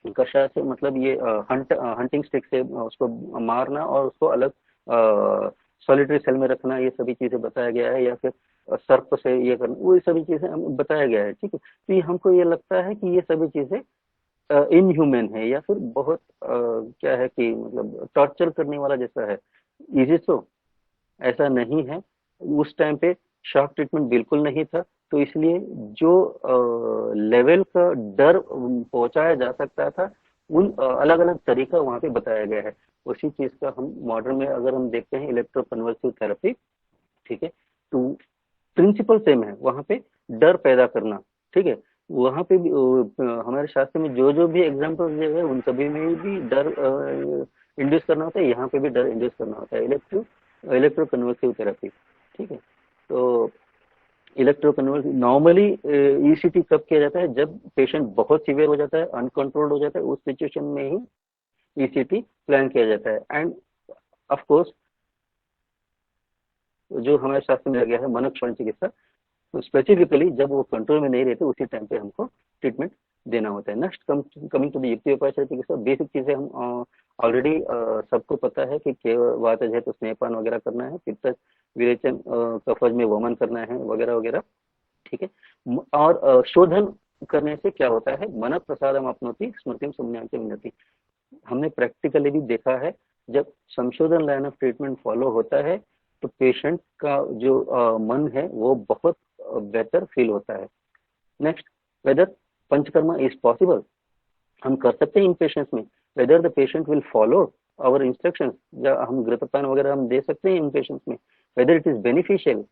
कशा से मतलब ये हंटिंग स्टिक से उसको मारना और उसको अलग सॉलिटरी सेल में रखना, ये सभी चीजें बताया गया है। या फिर सर्प से ये करना, वो सभी चीजें हमें बताया गया है। ठीक है, तो ये हमको ये लगता है कि ये सभी चीजें इनह्यूमन है, या फिर बहुत क्या है कि मतलब टॉर्चर करने वाला जैसा है। इजी तो ऐसा नहीं है, उस टाइम पे शॉक ट्रीटमेंट बिल्कुल नहीं था, तो इसलिए जो लेवल का डर पहुंचाया जा सकता था, उन अलग अलग तरीका वहां पे बताया गया है। उसी चीज का हम मॉडर्न में अगर हम देखते हैं इलेक्ट्रोकन्वल्सिव थेरेपी, ठीक है, तो प्रिंसिपल सेम है, वहां पे डर पैदा करना। ठीक है, वहां पे भी हमारे शास्त्र में जो जो भी एग्जाम्पल दिए गए उन सभी में भी डर इंड्यूस करना होता है, यहाँ पे भी डर इंड्यूस करना होता है, इलेक्ट्रोकन्वल्सिव थेरेपी। ठीक है, तो इलेक्ट्रोकन्वल्सिव नॉर्मली ईसीटी कब किया जाता है, जब पेशेंट बहुत सीवियर हो जाता है, अनकंट्रोल्ड हो जाता है, उस सिचुएशन में ही ईसीटी प्लान किया जाता है। एंड ऑफ कोर्स जो हमारे शास्त्र में गया है मनोक्षण चिकित्सा, तो स्पेसिफिकली जब वो कंट्रोल में नहीं रहते उसी टाइम पे हमको ट्रीटमेंट देना होता है। नेक्स्ट कमिंग टू द युक्तियोपाचार चिकित्सा, बेसिक चीजें हम ऑलरेडी सबको पता है कि वातज है तो स्नेहपान वगैरह करना है, पित्त विरेचन कफज में वमन करना है वगैरह वगैरह। ठीक है, और शोधन करने से क्या होता है, मन प्रसादम अपनोति स्मृतिम सम्यांति विनति। हमने प्रैक्टिकली भी देखा है, जब संशोधन लाइन ऑफ ट्रीटमेंट फॉलो होता है तो पेशेंट का जो मन है वो बहुत बेहतर फील होता है। Next, whether panchakarma is possible, हम कर सकते हैं इन पेशेंट्स में, whether the patient will follow our instructions, या हम घृतपान वगैरह हम दे सकते हैं इन पेशेंट्स में, वेदर इट इज बेनिफिशियल।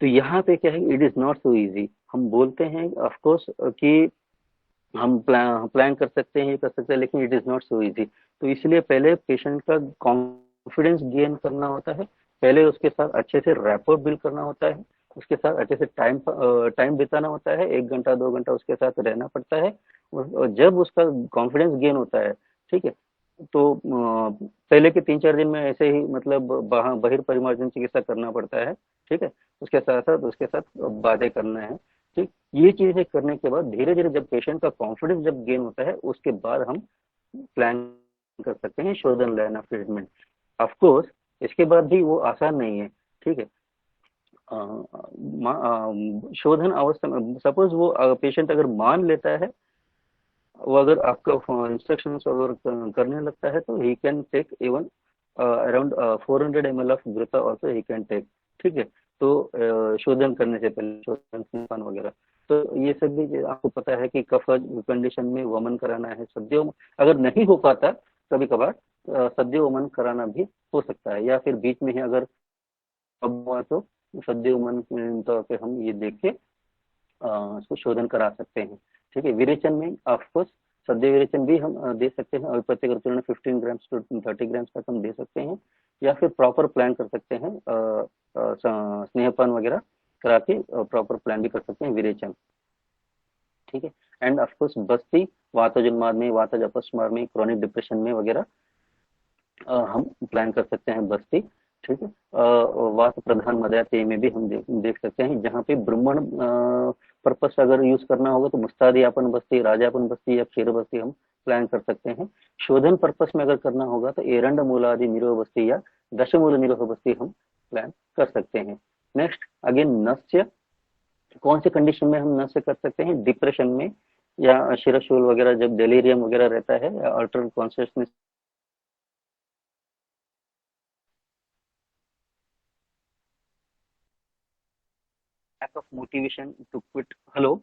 तो यहाँ पे क्या है, it is not so easy. हम बोलते हैं ऑफ कोर्स कि हम प्लान कर सकते हैं, ये कर सकते हैं, लेकिन it is not so easy. तो इसलिए पहले पेशेंट का कॉन्फिडेंस गेन करना होता है, पहले उसके साथ अच्छे से रैपो बिल्ड करना होता है, उसके साथ अच्छे से टाइम बिताना होता है, 1 घंटा 2 घंटा उसके साथ रहना पड़ता है। और जब उसका कॉन्फिडेंस गेन होता है, ठीक है, तो पहले के 3-4 दिन में ऐसे ही मतलब बहिर्परिमार्जन चिकित्सा करना पड़ता है। ठीक है, उसके साथ साथ उसके साथ बातें करना है। ठीक, ये चीजें करने के बाद धीरे धीरे जब पेशेंट का कॉन्फिडेंस जब गेन होता है, उसके बाद हम प्लान कर सकते हैं शोधन line of treatment. Of course इसके बाद भी वो आसान नहीं है। ठीक है, शोधन अवस्था में सपोज वो पेशेंट अगर मान लेता है, वो अगर आपका इंस्ट्रक्शन अगर करने लगता है, तो he can take even around 400 ml of घृता ऑल्सो ही कैन टेक। ठीक है, तो शोधन करने से पहले, शोधन स्नान वगैरह, तो ये सब भी आपको पता है कि कफ कंडीशन में वमन कराना है, सद्यो अगर नहीं हो पाता कभी कभार सद्यो वमन कराना भी हो सकता है, या फिर बीच में ही अगर हुआ तो सद्यो वमन तौर पर हम ये देख के उसको शोधन करा सकते हैं। ठीक है, विरेचन में ऑफकोर्स सद्य विरेचन भी हम दे सकते हैं, अविपत्यकर चूर्ण 15 ग्राम्स टू 30 ग्राम्स तक हम दे सकते हैं, या फिर प्रॉपर प्लान कर सकते हैं, स्नेहपान वगैरह करा के प्रॉपर प्लान भी कर सकते हैं विरेचन। ठीक है। एंड ऑफकोर्स बस्ती वातोजन्माद में, वातज अपस्मार में, क्रॉनिक डिप्रेशन में वगैरह हम प्लान कर सकते हैं बस्ती। ठीक है। वात प्रधान मदयातेय में भी हम देख सकते हैं, जहाँ पे ब्रह्मण पर्पस अगर यूज करना होगा तो मुस्तादियापन बस्ती, राजापन बस्ती या क्षीर बस्ती हम प्लान कर सकते हैं। शोधन पर्पस में अगर करना होगा तो एरंड मूलादि निरोह बस्ती या दशमूल निरोह बस्ती हम प्लान कर सकते हैं। नेक्स्ट अगेन नस्य, कौन से कंडीशन में हम नस्य कर सकते हैं? डिप्रेशन में या शिरशूल वगैरह, जब डेलीरियम वगैरह रहता है, या alter consciousness lack of motivation to quit. Hello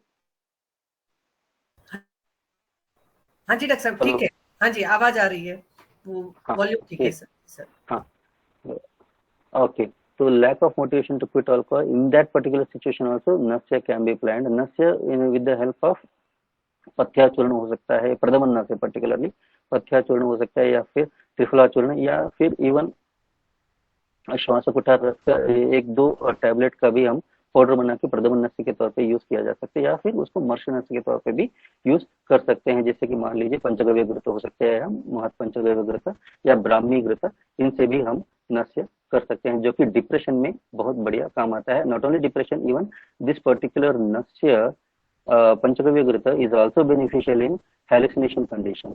हाँ जी डॉक्टर साहब, ठीक है। हाँ जी, आवाज आ रही है, वो वॉल्यूम ठीक है सर। हाँ ओके। तो lack of motivation to quit alcohol, in that particular situation also nasya can be planned. nasya with the help of पथ्याचूर्ण हो सकता है, प्रदमन नस्य पर्टिकुलरली पथ्याचूर्ण हो सकता है, या फिर त्रिफलाचूर्ण, या फिर इवन श्वासकुटार रस का 1-2 टैबलेट का भी हम पाउडर बना के प्रदमन नस्य के तौर पे यूज किया जा सकता है, या फिर उसको मर्श नस्य के तौर पे भी यूज कर सकते हैं। जैसे कि मान लीजिए पंचगव्य घृत हो सकते हैं, हम महत पंचगव्य घृत या ब्राह्मी घृत, इनसे भी हम नस्य कर सकते हैं, जो कि डिप्रेशन में बहुत बढ़िया काम आता है। Not only depression, even this particular नस्य पंचगव्य घृत is also beneficial in hallucination condition.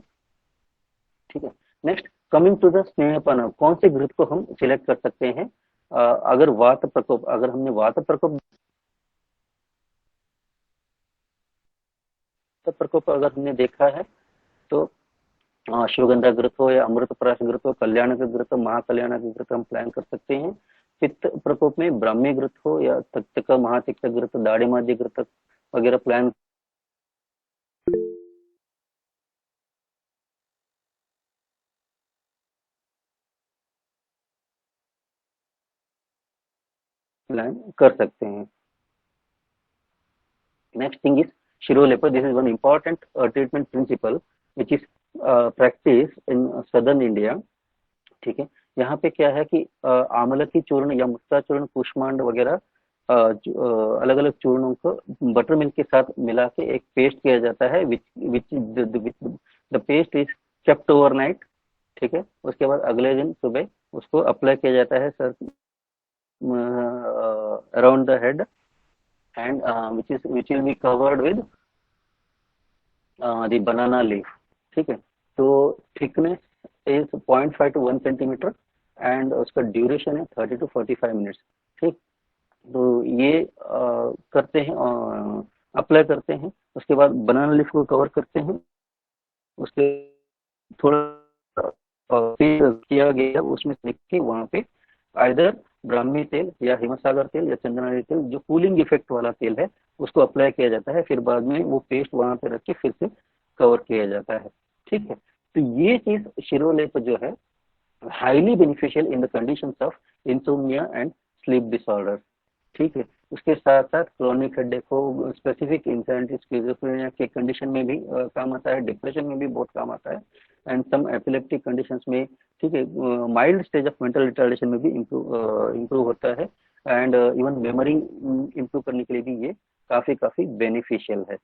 ठीक है। नेक्स्ट कमिंग टू द स्नेहपान, कौन से घृत को हम सिलेक्ट कर सकते हैं? अगर वात प्रकोप, अगर हमने वात प्रकोप अगर हमने देखा है तो अश्वगंधा घृत हो या अमृत पराश घृत हो, कल्याण का घृत, महाकल्याण का घृत हम प्लान कर सकते हैं। पित्त प्रकोप में ब्राह्मी घृत हो या तक्त महातिक्त घृत, दाढ़ी घृत वगैरह प्लान कर सकते हैं। नेक्स्ट थिंग इज शिरोलेपर, this is one important treatment principle which is practice in southern India. ठीक है। यहाँ पे क्या है कि आमला की चूर्ण या मुस्ता चूर्ण, कुष्मांड वगैरह अलग अलग चूर्णों को बटर मिल्क के साथ मिला के एक पेस्ट किया जाता है, which the paste is kept overnight. ठीक है। उसके बाद अगले दिन सुबह उसको अप्लाई किया जाता है sir around the head, and which will be covered with the banana leaf. ठीक है। तो thickness is 0.5 to 1 centimetre and उसका ड्यूरेशन है 30 to 45 मिनट्स। ठीक। तो ये करते हैं, अप्लाई करते हैं, उसके बाद बनाना लीफ को कवर करते हैं, उसके थोड़ा किया गया उसमें लिख के वहां पे आइदर ब्राह्मी तेल या हिमसागर तेल या चंदनारी तेल, जो कूलिंग इफेक्ट वाला तेल है, उसको अप्लाई किया जाता है। फिर बाद में वो पेस्ट वहां पे रख के फिर से कवर किया जाता है। ठीक है। तो ये चीज शिरोलेप जो है highly beneficial in the conditions of insomnia and sleep disorder. ठीक है। उसके साथ साथ क्रोनिक हेडेक हो, स्पेसिफिक इंसैनिटी, स्किज़ोफ्रेनिया के कंडीशन में भी काम आता है, डिप्रेशन में भी बहुत काम आता है, एंड सम एपिलेप्टिक कंडीशंस में। ठीक है। Mild stage of mental retardation में भी इम्प्रूव होता है, एंड इवन मेमोरी इम्प्रूव करने के लिए भी ये काफी बेनिफिशियल है।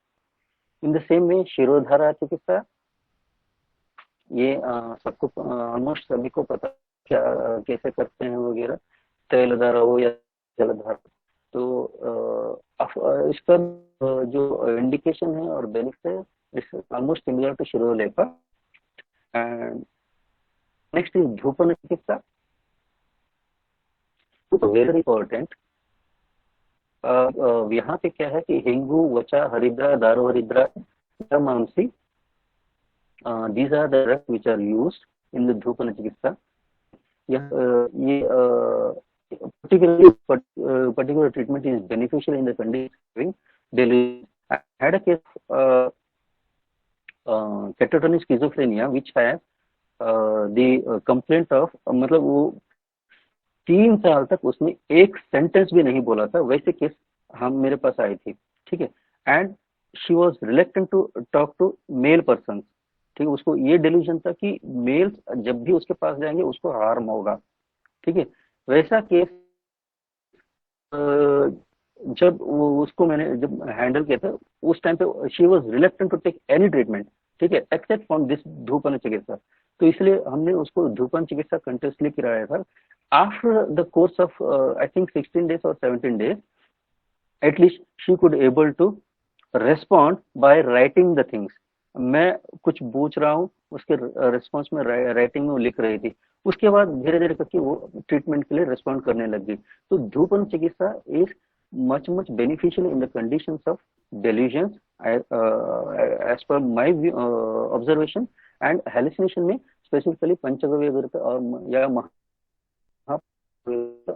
In the same way shirodhara चिकित्सा, ये सबको ऑलमोस्ट सभी को पता क्या कैसे करते हैं वगैरह, तैलधारा हो या जलधारा। तो इसका जो इंडिकेशन है और बेनिफिट है इट्स ऑलमोस्ट सिमिलर टू शिरोलेपा। एंड नेक्स्ट इज धूपन चिकित्सा, वेरी इंपॉर्टेंट। यहाँ पे क्या है कि हिंगू, वचा, हरिद्रा, दारू हरिद्रा, मांसी, these are the drugs which are used in the धूपन चिकित्सा। ये particular treatment is beneficial in the condition having daily. I had a case catatonic schizophrenia which has the complaint of, मतलब वो 3 साल तक उसने एक सेंटेंस भी नहीं बोला था, वैसे केस हम मेरे पास आई थी। ठीक है। And she was reluctant to talk to male person, ठीक है, उसको ये डिल्यूजन था कि मेल्स जब भी उसके पास जाएंगे उसको हार्म होगा, ठीक है। वैसा केस जब उसको मैंने जब हैंडल किया था उस टाइम पे she was reluctant to take any treatment, ठीक है, एक्सेप्ट फ्रॉम दिस धूपन चिकित्सा। तो इसलिए हमने उसको धूपन चिकित्सा कंटिन्यूसली कराया था। After the course of I think 16 days और 17 days at least she could able to respond by writing the things। मैं कुछ पूछ रहा हूँ, उसके रिस्पॉन्स में राइटिंग में वो लिख रही थी। उसके बाद धीरे धीरे करके वो ट्रीटमेंट के लिए रिस्पॉन्ड करने लगी। तो धूपन चिकित्सा is much beneficial in the conditions of delusions as per my observation, and hallucination में स्पेसिफिकली पंचगव्य विरत और या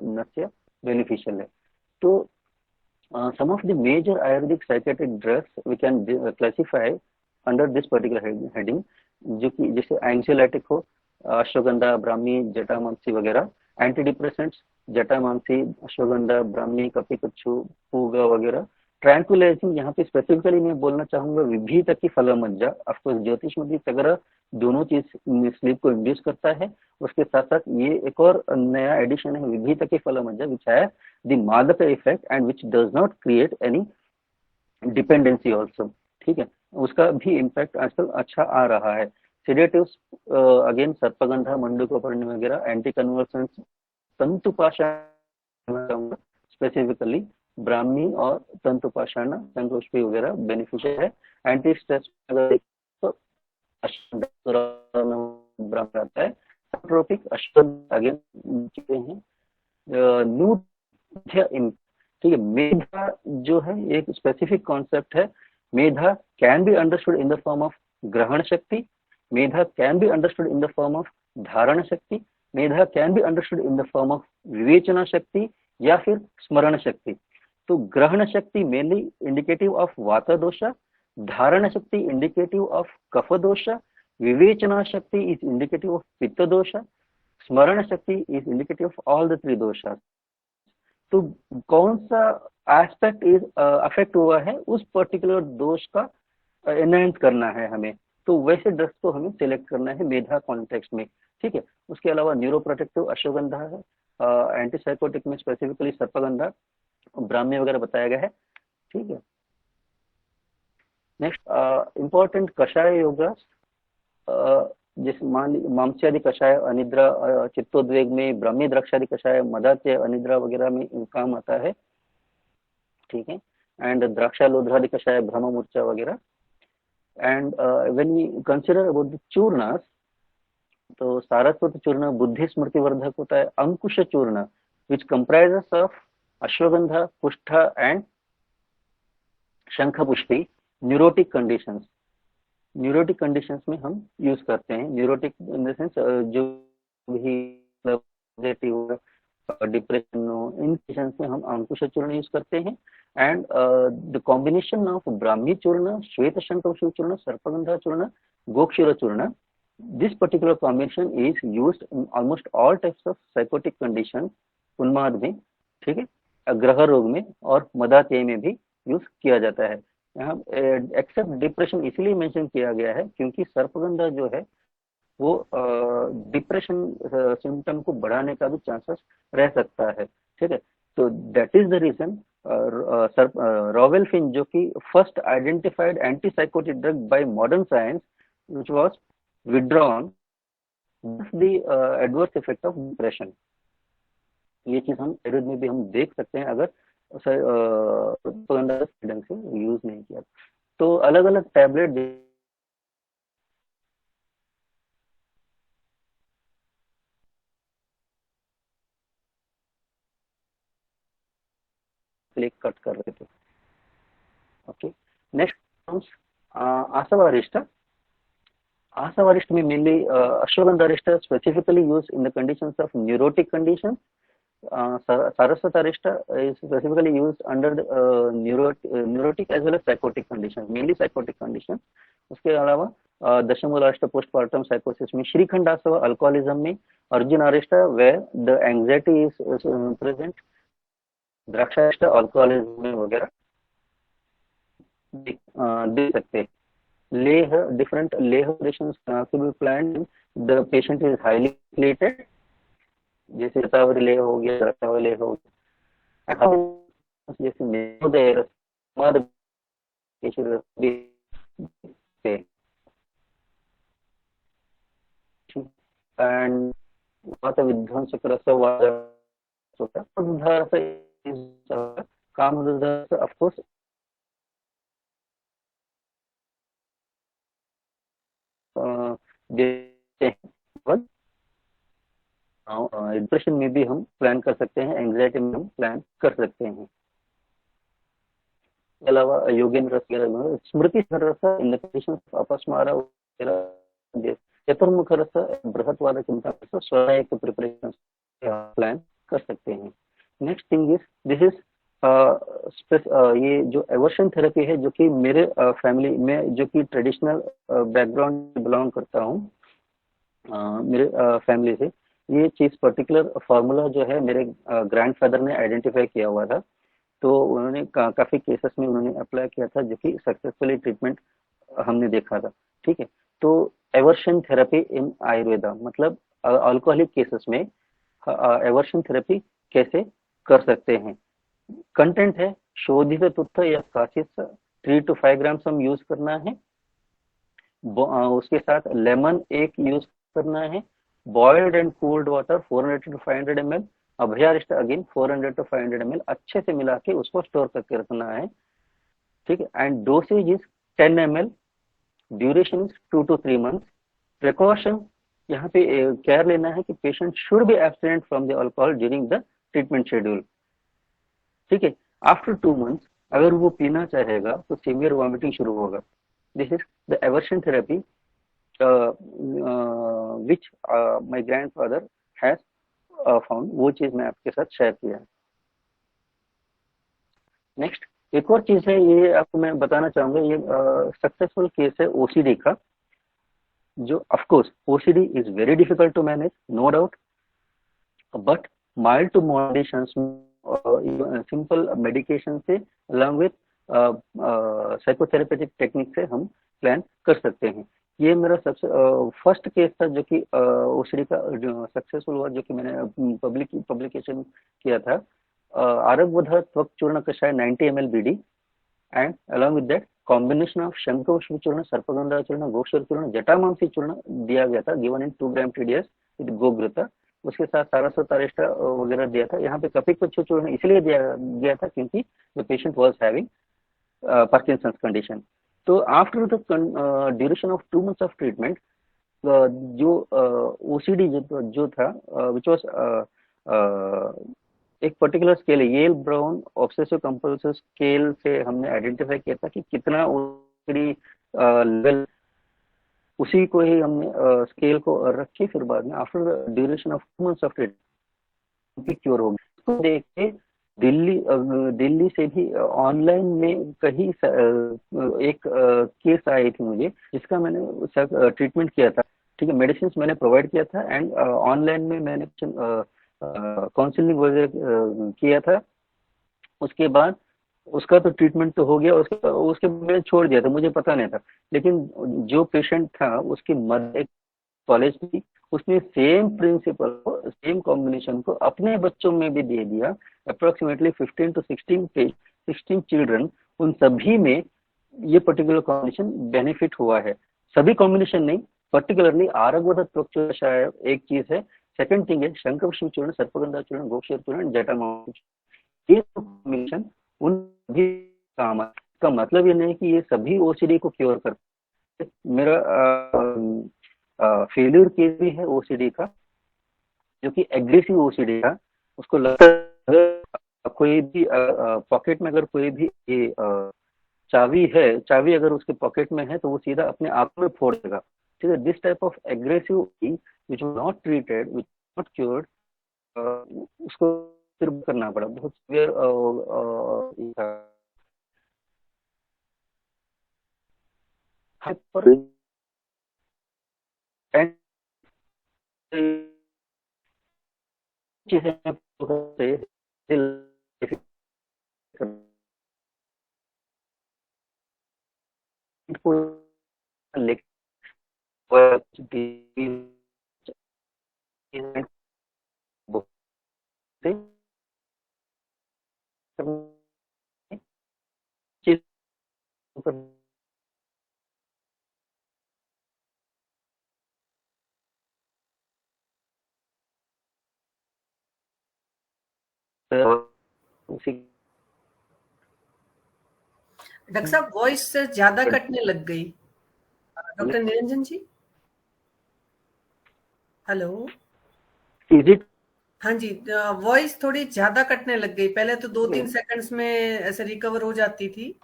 नस्य बेनिफिशियल है। तो some of the major Ayurvedic psychiatric drugs we can classify under this particular heading, जो कि जैसे एंग्जाइलेटिक हो, अश्वगंधा, ब्राह्मी, जटामांसी वगैरह, एंटी डिप्रेसेंट्स, जटामांसी, अश्वगंधा, ब्राह्मी, कपिकच्छु, पूगा वगैरह। ट्रैंक्विलाइजिंग यहाँ पे स्पेसिफिकली मैं बोलना चाहूंगा विभीत की फलमज्जा। ऑफकोर्स ज्योतिष में भी अगर दोनों चीज स्लीप को इंड्यूस करता है, उसके साथ साथ ये एक और नया एडिशन है विभीत की फलमज्जा विच है द मादक effect and which does not create any dependency also, ठीक है। उसका भी इम्पैक्ट आजकल अच्छा आ रहा है। सेडेटिव्स अगेन सर्पगंधा, मंडूकोपर्णी वगैरह, एंटी कन्वर्सेंस, तंतुपाषाण स्पेसिफिकली ब्राह्मी और तंतुपाषाण, संकोष्ठी वगैरह बेनिफिशियल है। एंटी स्ट्रेस तो ब्राह्मी आता है। ट्रोपिक अश्वगंधा अगेन चीजें हैं। न्यू ठीक है। मेधा जो है एक स्पेसिफिक कॉन्सेप्ट है। मेधा can be understood in the form of ग्रहण शक्ति, मेधा can be understood in the form of धारण शक्ति, मेधा can be understood in the form of विवेचना शक्ति या फिर स्मरण शक्ति। तो ग्रहण शक्ति मेनली इंडिकेटिव ऑफ वात दोष, धारण शक्ति इंडिकेटिव ऑफ कफ दोष, विवेचना शक्ति इज इंडिकेटिव ऑफ पित्त दोष, स्मरण शक्ति is indicative of all the three दोषा। तो कौन सा एस्पेक्ट इज अफेक्ट हुआ है उस पर्टिकुलर दोष का एनहांस करना है हमें, तो वैसे ड्रग्स को हमें सिलेक्ट करना है मेधा कॉन्टेक्स्ट में, ठीक है। उसके अलावा न्यूरोप्रोटेक्टिव अश्वगंधा है, एंटीसाइकोटिक में स्पेसिफिकली सर्पगंधा, ब्राह्मी वगैरह बताया गया है, ठीक है। नेक्स्ट इंपॉर्टेंट कषाय योगा, जैसे मांस्यादि कषाय अनिद्रा चित्तोद्वेग में, ब्राह्मी द्राक्षादि कषाय मदात्य अनिद्रा वगैरह में काम आता है, ठीक है। एंड द्राक्षालोध्रादि कषाय भ्रम मूर्छा वगैरह। And when we consider about the चूर्णास, तो सारस्वत चूर्ण बुद्धि स्मृति वर्धक होता है। अंकुश चूर्ण विच कंप्राइजेस ऑफ अश्वगंधा, पुष्ठा एंड शंख पुष्पी, न्यूरोटिक कंडीशंस, न्यूरोटिक कंडीशंस में हम यूज करते हैं। न्यूरोटिक इन द सेंस जो भी डिप्रेशन हो, इन कंडीशंस में हम अंकुश चूर्ण यूज करते हैं। And the combination of Brahmi चूर्ण, श्वेत शंख चूर्ण, सर्पगंधा चूर्ण, गोक्षीर चूर्ण, this particular combination is used in almost all types of psychotic condition, उन्माद में, ठीक है, ग्रह रोग में और मदात्यय में भी यूज किया जाता है। यहाँ एक्सेप्ट डिप्रेशन इसलिए मेंशन किया गया है क्योंकि सर्पगंधा जो है वो डिप्रेशन सिम्टम को बढ़ाने का भी चांसेस रह सकता है, ठीक है। तो दैट इज द रीजन रोवेल्फिन, जो कि first identified antipsychotic drug bye modern science which was withdrawn the adverse effect of depression. ये चीज हम आयुर्वेद में भी हम देख सकते हैं अगर ढंग से यूज नहीं किया। तो अलग अलग टैबलेट कट कर रहे थे। ओके, नेक्स्ट कम्स आसवारिष्ट। आसवारिष्ट में मेनली अश्वगंधारिष्ट specifically use in the conditions of neurotic condition. Saraswata is specifically used under neurotic as well as psychotic conditions, mainly psychotic conditions। उसके अलावा दशमूलाष्ट पोस्टमार्टम साइकोसिस में, श्रीखंड आसवा अल्कोहलिज्म में, अर्जुन अरिष्टा where the anxiety is present, द्राक्षारिष्ट अल्कोहलिज्म में वगैरह देख सकते हैं। different layer operations to be planned. The patient is highly plated, जैसे रतावरी लेह हो गया, रतावरी लेह हो गया, जैसे मेरोदय मद and वात विध्वंसक रसवाद is Kamadasa, of course. Depression में भी हम प्लान कर सकते हैं, एंग्जाइटी में हम प्लान कर सकते हैं। अलावा योगेंद्र स्मृति रस इन द कंडीशन ऑफ अपस्मारा चतुर्मुख रस बृहत्वाद चिंता स्वयं प्रिपरेशन प्लान कर सकते हैं। Next thing is this is ये जो एवर्शन थेरेपी है, जो कि मेरे फैमिली में, जो कि ट्रेडिशनल बैकग्राउंड बिलोंग करता हूँ, मेरे फैमिली से, ये चीज पर्टिकुलर फार्मूला जो है मेरे ग्रैंडफादर ने आइडेंटिफाई किया हुआ था। तो उन्होंने काफी केसेस में उन्होंने अप्लाई किया था, जो कि सक्सेसफुली ट्रीटमेंट हमने देखा था। ठीक है, तो एवर्शन थेरेपी इन आयुर्वेदा, मतलब अल्कोहलिक केसेस में एवर्शन थेरेपी कैसे कर सकते हैं। कंटेंट है शोधित तुत्थ या काचिस 3 to 5 ग्राम हम यूज करना है। उसके साथ लेमन 1 यूज करना है। Boiled and cooled water 400 to 500 ml, अभ्यारिष्ट अगेन 400 to 500 ml, अच्छे से मिला के उसको स्टोर करके रखना है। ठीक है, and dosage is 10 ml, duration is 2 to 3 months। Precaution यहाँ पे केयर लेना है कि patient should be एब्सटेंट from the alcohol during the treatment schedule. ठीक है, आफ्टर 2 months अगर वो पीना चाहेगा तो सीवियर वॉमिटिंग शुरू होगा। This is the aversion therapy which my grandfather has found, वो चीज मैं आपके साथ शेयर किया है। नेक्स्ट एक और चीज है, ये आपको मैं बताना चाहूंगा, ये सक्सेसफुल केस है ओसीडी का, जो of course OCD is very difficult to manage, no doubt, but mild to moderation simple medication से अलॉन्ग विथ साइकोथेरेपेटिक टेक्निक से हम प्लान कर सकते हैं। ये मेरा सबसे फर्स्ट केस था जो कि ओसीडी का सक्सेसफुल हुआ, जो कि मैंने पब्लिकेशन किया था। आरगवध त्वक चूर्ण कषाय 90 ml BD, and along with that combination of शंखपुष्प चूर्ण, सर्पगंधा चूर्ण, गोक्षर चूर्ण, जटामांसी चूर्ण दिया गया था, गिवन इन 2 ग्राम TDS विद गोघृता। उसके साथ सारस्वत अरेस्टा वगैरह दिया था। यहाँ पे कपिकच्छु चूर्ण इसलिए दिया गया था क्योंकि the patient was having Parkinson's condition. तो after the duration of 2 months of treatment, जो ओसीडी जो था विच वाज एक पर्टिकुलर स्केल है, Yale Brown obsessive compulsive scale से हमने आइडेंटिफाई किया था कि कितना ओसीडी लेवल, उसी को ही हमने स्केल को रखी। फिर बाद में after the duration of 2 months of treatment cure हो गया। इसको देख के दिल्ली से भी ऑनलाइन में कहीं एक केस आई थी मुझे, जिसका मैंने ट्रीटमेंट किया था। ठीक है, मेडिसिन मैंने प्रोवाइड किया था एंड ऑनलाइन में मैंने काउंसलिंग वगैरह किया था। उसके बाद उसका तो ट्रीटमेंट तो हो गया, उसके मैंने छोड़ दिया था, मुझे पता नहीं था। लेकिन जो पेशेंट था उसकी मदर कॉलेज थी, उसने सेम प्रिंसिपल को, सेम कॉम्बिनेशन को अपने बच्चों में भी दे दिया। अप्रोक्सीमेटली 15 to 16 चिल्ड्रन, उन सभी में ये पर्टिकुलर कॉम्बिनेशन बेनिफिट हुआ है। सभी कॉम्बिनेशन नहीं, पर्टिकुलरली आरगवध त्वक चूर्ण एक चीज है। सेकंड थिंग है शंखपुष्प चूर्ण, सर्पगंधा चूर्ण, गोक्षर चूर्ण, जटामांसी। ये कॉम्बिनेशन उन भी काम है। इसका मतलब ये नहीं कि ये सभी ओसीडी को क्योर करते। मेरा फेल्यूर केस भी है ओसीडी का, जो कि एग्रेसिव ओसीडी था। उसको लगता है कोई भी पॉकेट में अगर कोई भी चाबी है, चाबी अगर उसके पॉकेट में है तो वो सीधा अपने आप में फोड़ देगा। ठीक है, this type of aggressive which was not treated, which not cured, उसको फिर करना पड़ा, बहुत सीवियर डॉक्टर साहब वॉइस ज्यादा कटने लग गई। Doctor Niranjan ji, hello. Is it? हाँ जी, वॉइस थोड़ी ज्यादा कटने लग गई। पहले तो 2-3 सेकंड्स में ऐसे रिकवर हो जाती थी।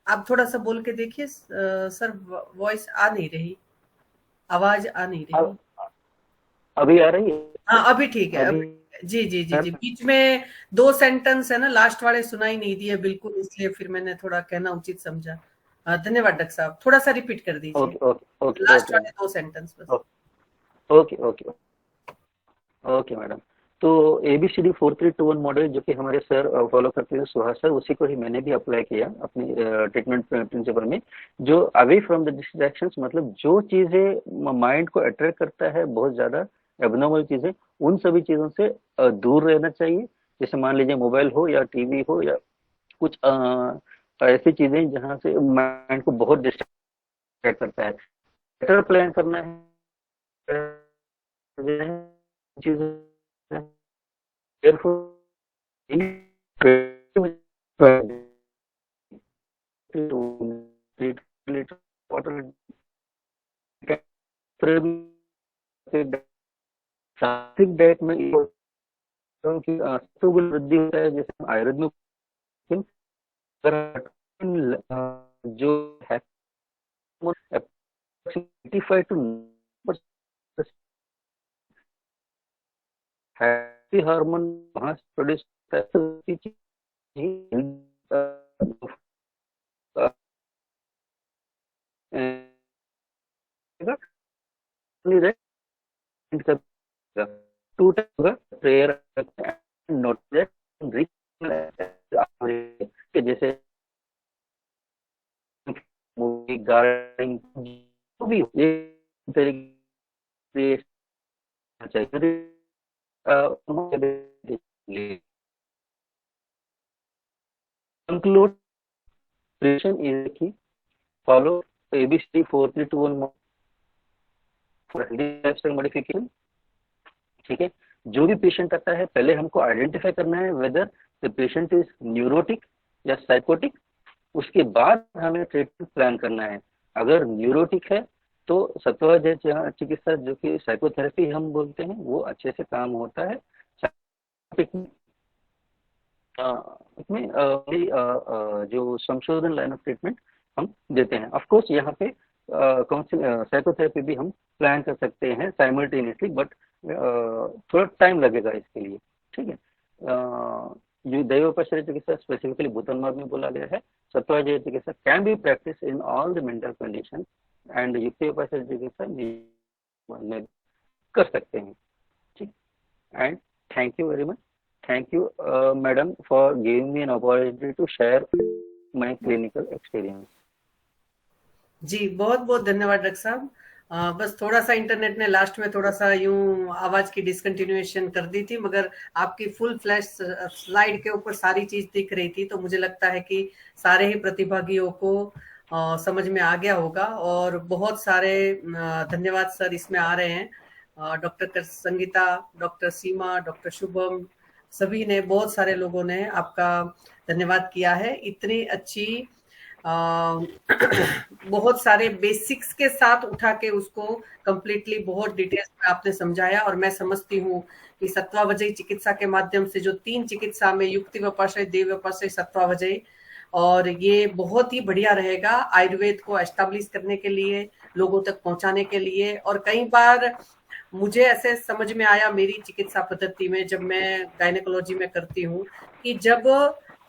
आप थोड़ा सा बोल के देखिए सर, वॉइस आ नहीं रही, आवाज आ नहीं रही। अभी आ रही है? हाँ अभी ठीक है, अभी अभी जी जी जी जी। बीच में 2 सेंटेंस है ना, लास्ट वाले सुनाई नहीं दिए बिल्कुल, इसलिए फिर मैंने थोड़ा कहना उचित समझा। धन्यवाद डॉक्टर साहब, थोड़ा सा रिपीट कर दीजिए okay okay okay last okay वाले 2 सेंटेंस बस। Okay okay okay madam. तो ABCD 4321 मॉडल जो कि हमारे सर फॉलो करते हैं, सुहास सर, उसी को ही मैंने भी अप्लाई किया अपनी ट्रीटमेंट प्रिंसिपल में। जो अवे फ्रॉम द डिस्ट्रैक्शंस, मतलब जो चीजें माइंड को अट्रैक्ट करता है, बहुत ज्यादा एबनॉर्मल चीजें, उन सभी चीजों से दूर रहना चाहिए। जैसे मान लीजिए मोबाइल हो या टीवी हो या कुछ ऐसी चीजें जहाँ से माइंड को बहुत डिस्ट्रैक्ट करता है। बेटर प्लान करना है चीजें, therefore सात्विक डाइट में की सत्वगुण वृद्धि होता है, जैसे आयुर्वेद में जो है 85 टू हैप्पी हार्मोन वहां से प्रोड्यूस होता है। टू टाइम होगा प्रेयर, नोट जैसे मूवी, गार्डनिंग, जो भी हो, एक तरीके चाहिए। conclude is key. Follow ABCD 4321 for healthy lifestyle modification। ठीक है, जो भी पेशेंट आता है पहले हमको आइडेंटिफाई करना है weather the patient is neurotic या साइकोटिक। उसके बाद हमें ट्रीटमेंट प्लान करना है। अगर न्यूरोटिक है तो सत्वाजय चिकित्सा जो कि साइकोथेरेपी हम बोलते हैं वो अच्छे से काम होता है। इसमें जो संशोधन लाइन ऑफ ट्रीटमेंट हम देते हैं। ऑफ कोर्स यहाँ पे साइकोथेरेपी भी हम प्लान कर सकते हैं साइमल्टेनियसली, बट थोड़ा टाइम लगेगा इसके लिए। ठीक है, जो दैवोपचार चिकित्सा स्पेसिफिकली भूतनमार्ग में बोला गया है। सत्वाजय चिकित्सा can be practice in all the mental condition and युक्तियोपचार चिकित्सा में कर सकते हैं। ठीक, and thank you very much. Thank you, madam, for giving me an opportunity to share my clinical experience. जी बहुत बहुत धन्यवाद डॉक्टर साहब। बस थोड़ा सा इंटरनेट ने लास्ट में थोड़ा सा यूं आवाज की डिसकंटिन्यूएशन कर दी थी, मगर आपकी फुल फ्लैश स्लाइड के ऊपर सारी चीज दिख रही थी, तो मुझे लगता है कि सारे ही प्रतिभागियों को समझ में आ गया होगा। और बहुत सारे धन्यवाद सर इसमें आ रहे हैं। डॉक्टर संगीता, डॉक्टर सीमा, डॉक्टर शुभम, सभी ने, बहुत सारे लोगों ने आपका धन्यवाद किया है। इतनी अच्छी बहुत सारे बेसिक्स के साथ उठा के उसको कंप्लीटली बहुत डिटेल्स में आपने समझाया। और मैं समझती हूँ कि सत्वावजयी चिकित्सा के माध्यम से जो 3 चिकित्सा में युक्ति व्यपाश्रय, देव व्यपाश्रय, सत्वावजयी, और ये बहुत ही बढ़िया रहेगा आयुर्वेद को एस्टेब्लिश करने के लिए, लोगों तक पहुंचाने के लिए। और कई बार मुझे ऐसे समझ में आया मेरी चिकित्सा पद्धति में, जब मैं गायनेकोलॉजी में करती हूँ, कि जब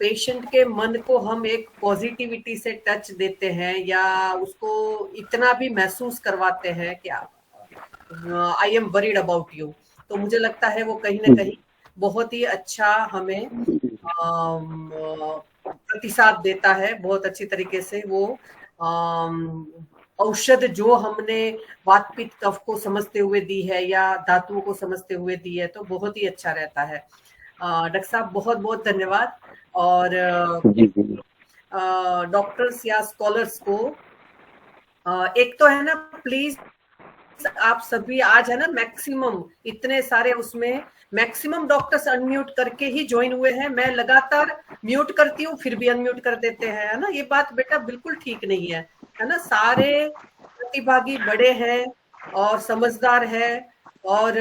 पेशेंट के मन को हम एक पॉजिटिविटी से टच देते हैं या उसको इतना भी महसूस करवाते हैं कि I am worried about you, तो मुझे लगता है वो कहीं ना कहीं बहुत ही अच्छा हमें प्रतिसाद देता है। बहुत अच्छी तरीके से वो औषध जो हमने वात पित्त कफ को समझते हुए दी है या धातुओं को समझते हुए दी है, तो बहुत ही अच्छा रहता है। डॉक्टर साहब बहुत बहुत धन्यवाद। और जी जी डॉक्टर्स या स्कॉलर्स को एक तो है ना, प्लीज आप सभी आज है ना, मैक्सिमम इतने सारे उसमें मैक्सिमम डॉक्टर्स अनम्यूट करके ही ज्वाइन हुए हैं। मैं लगातार म्यूट करती हूँ फिर भी अनम्यूट कर देते हैं, है ना। ये बात बेटा बिल्कुल ठीक नहीं है ना। सारे प्रतिभागी बड़े हैं और समझदार है, और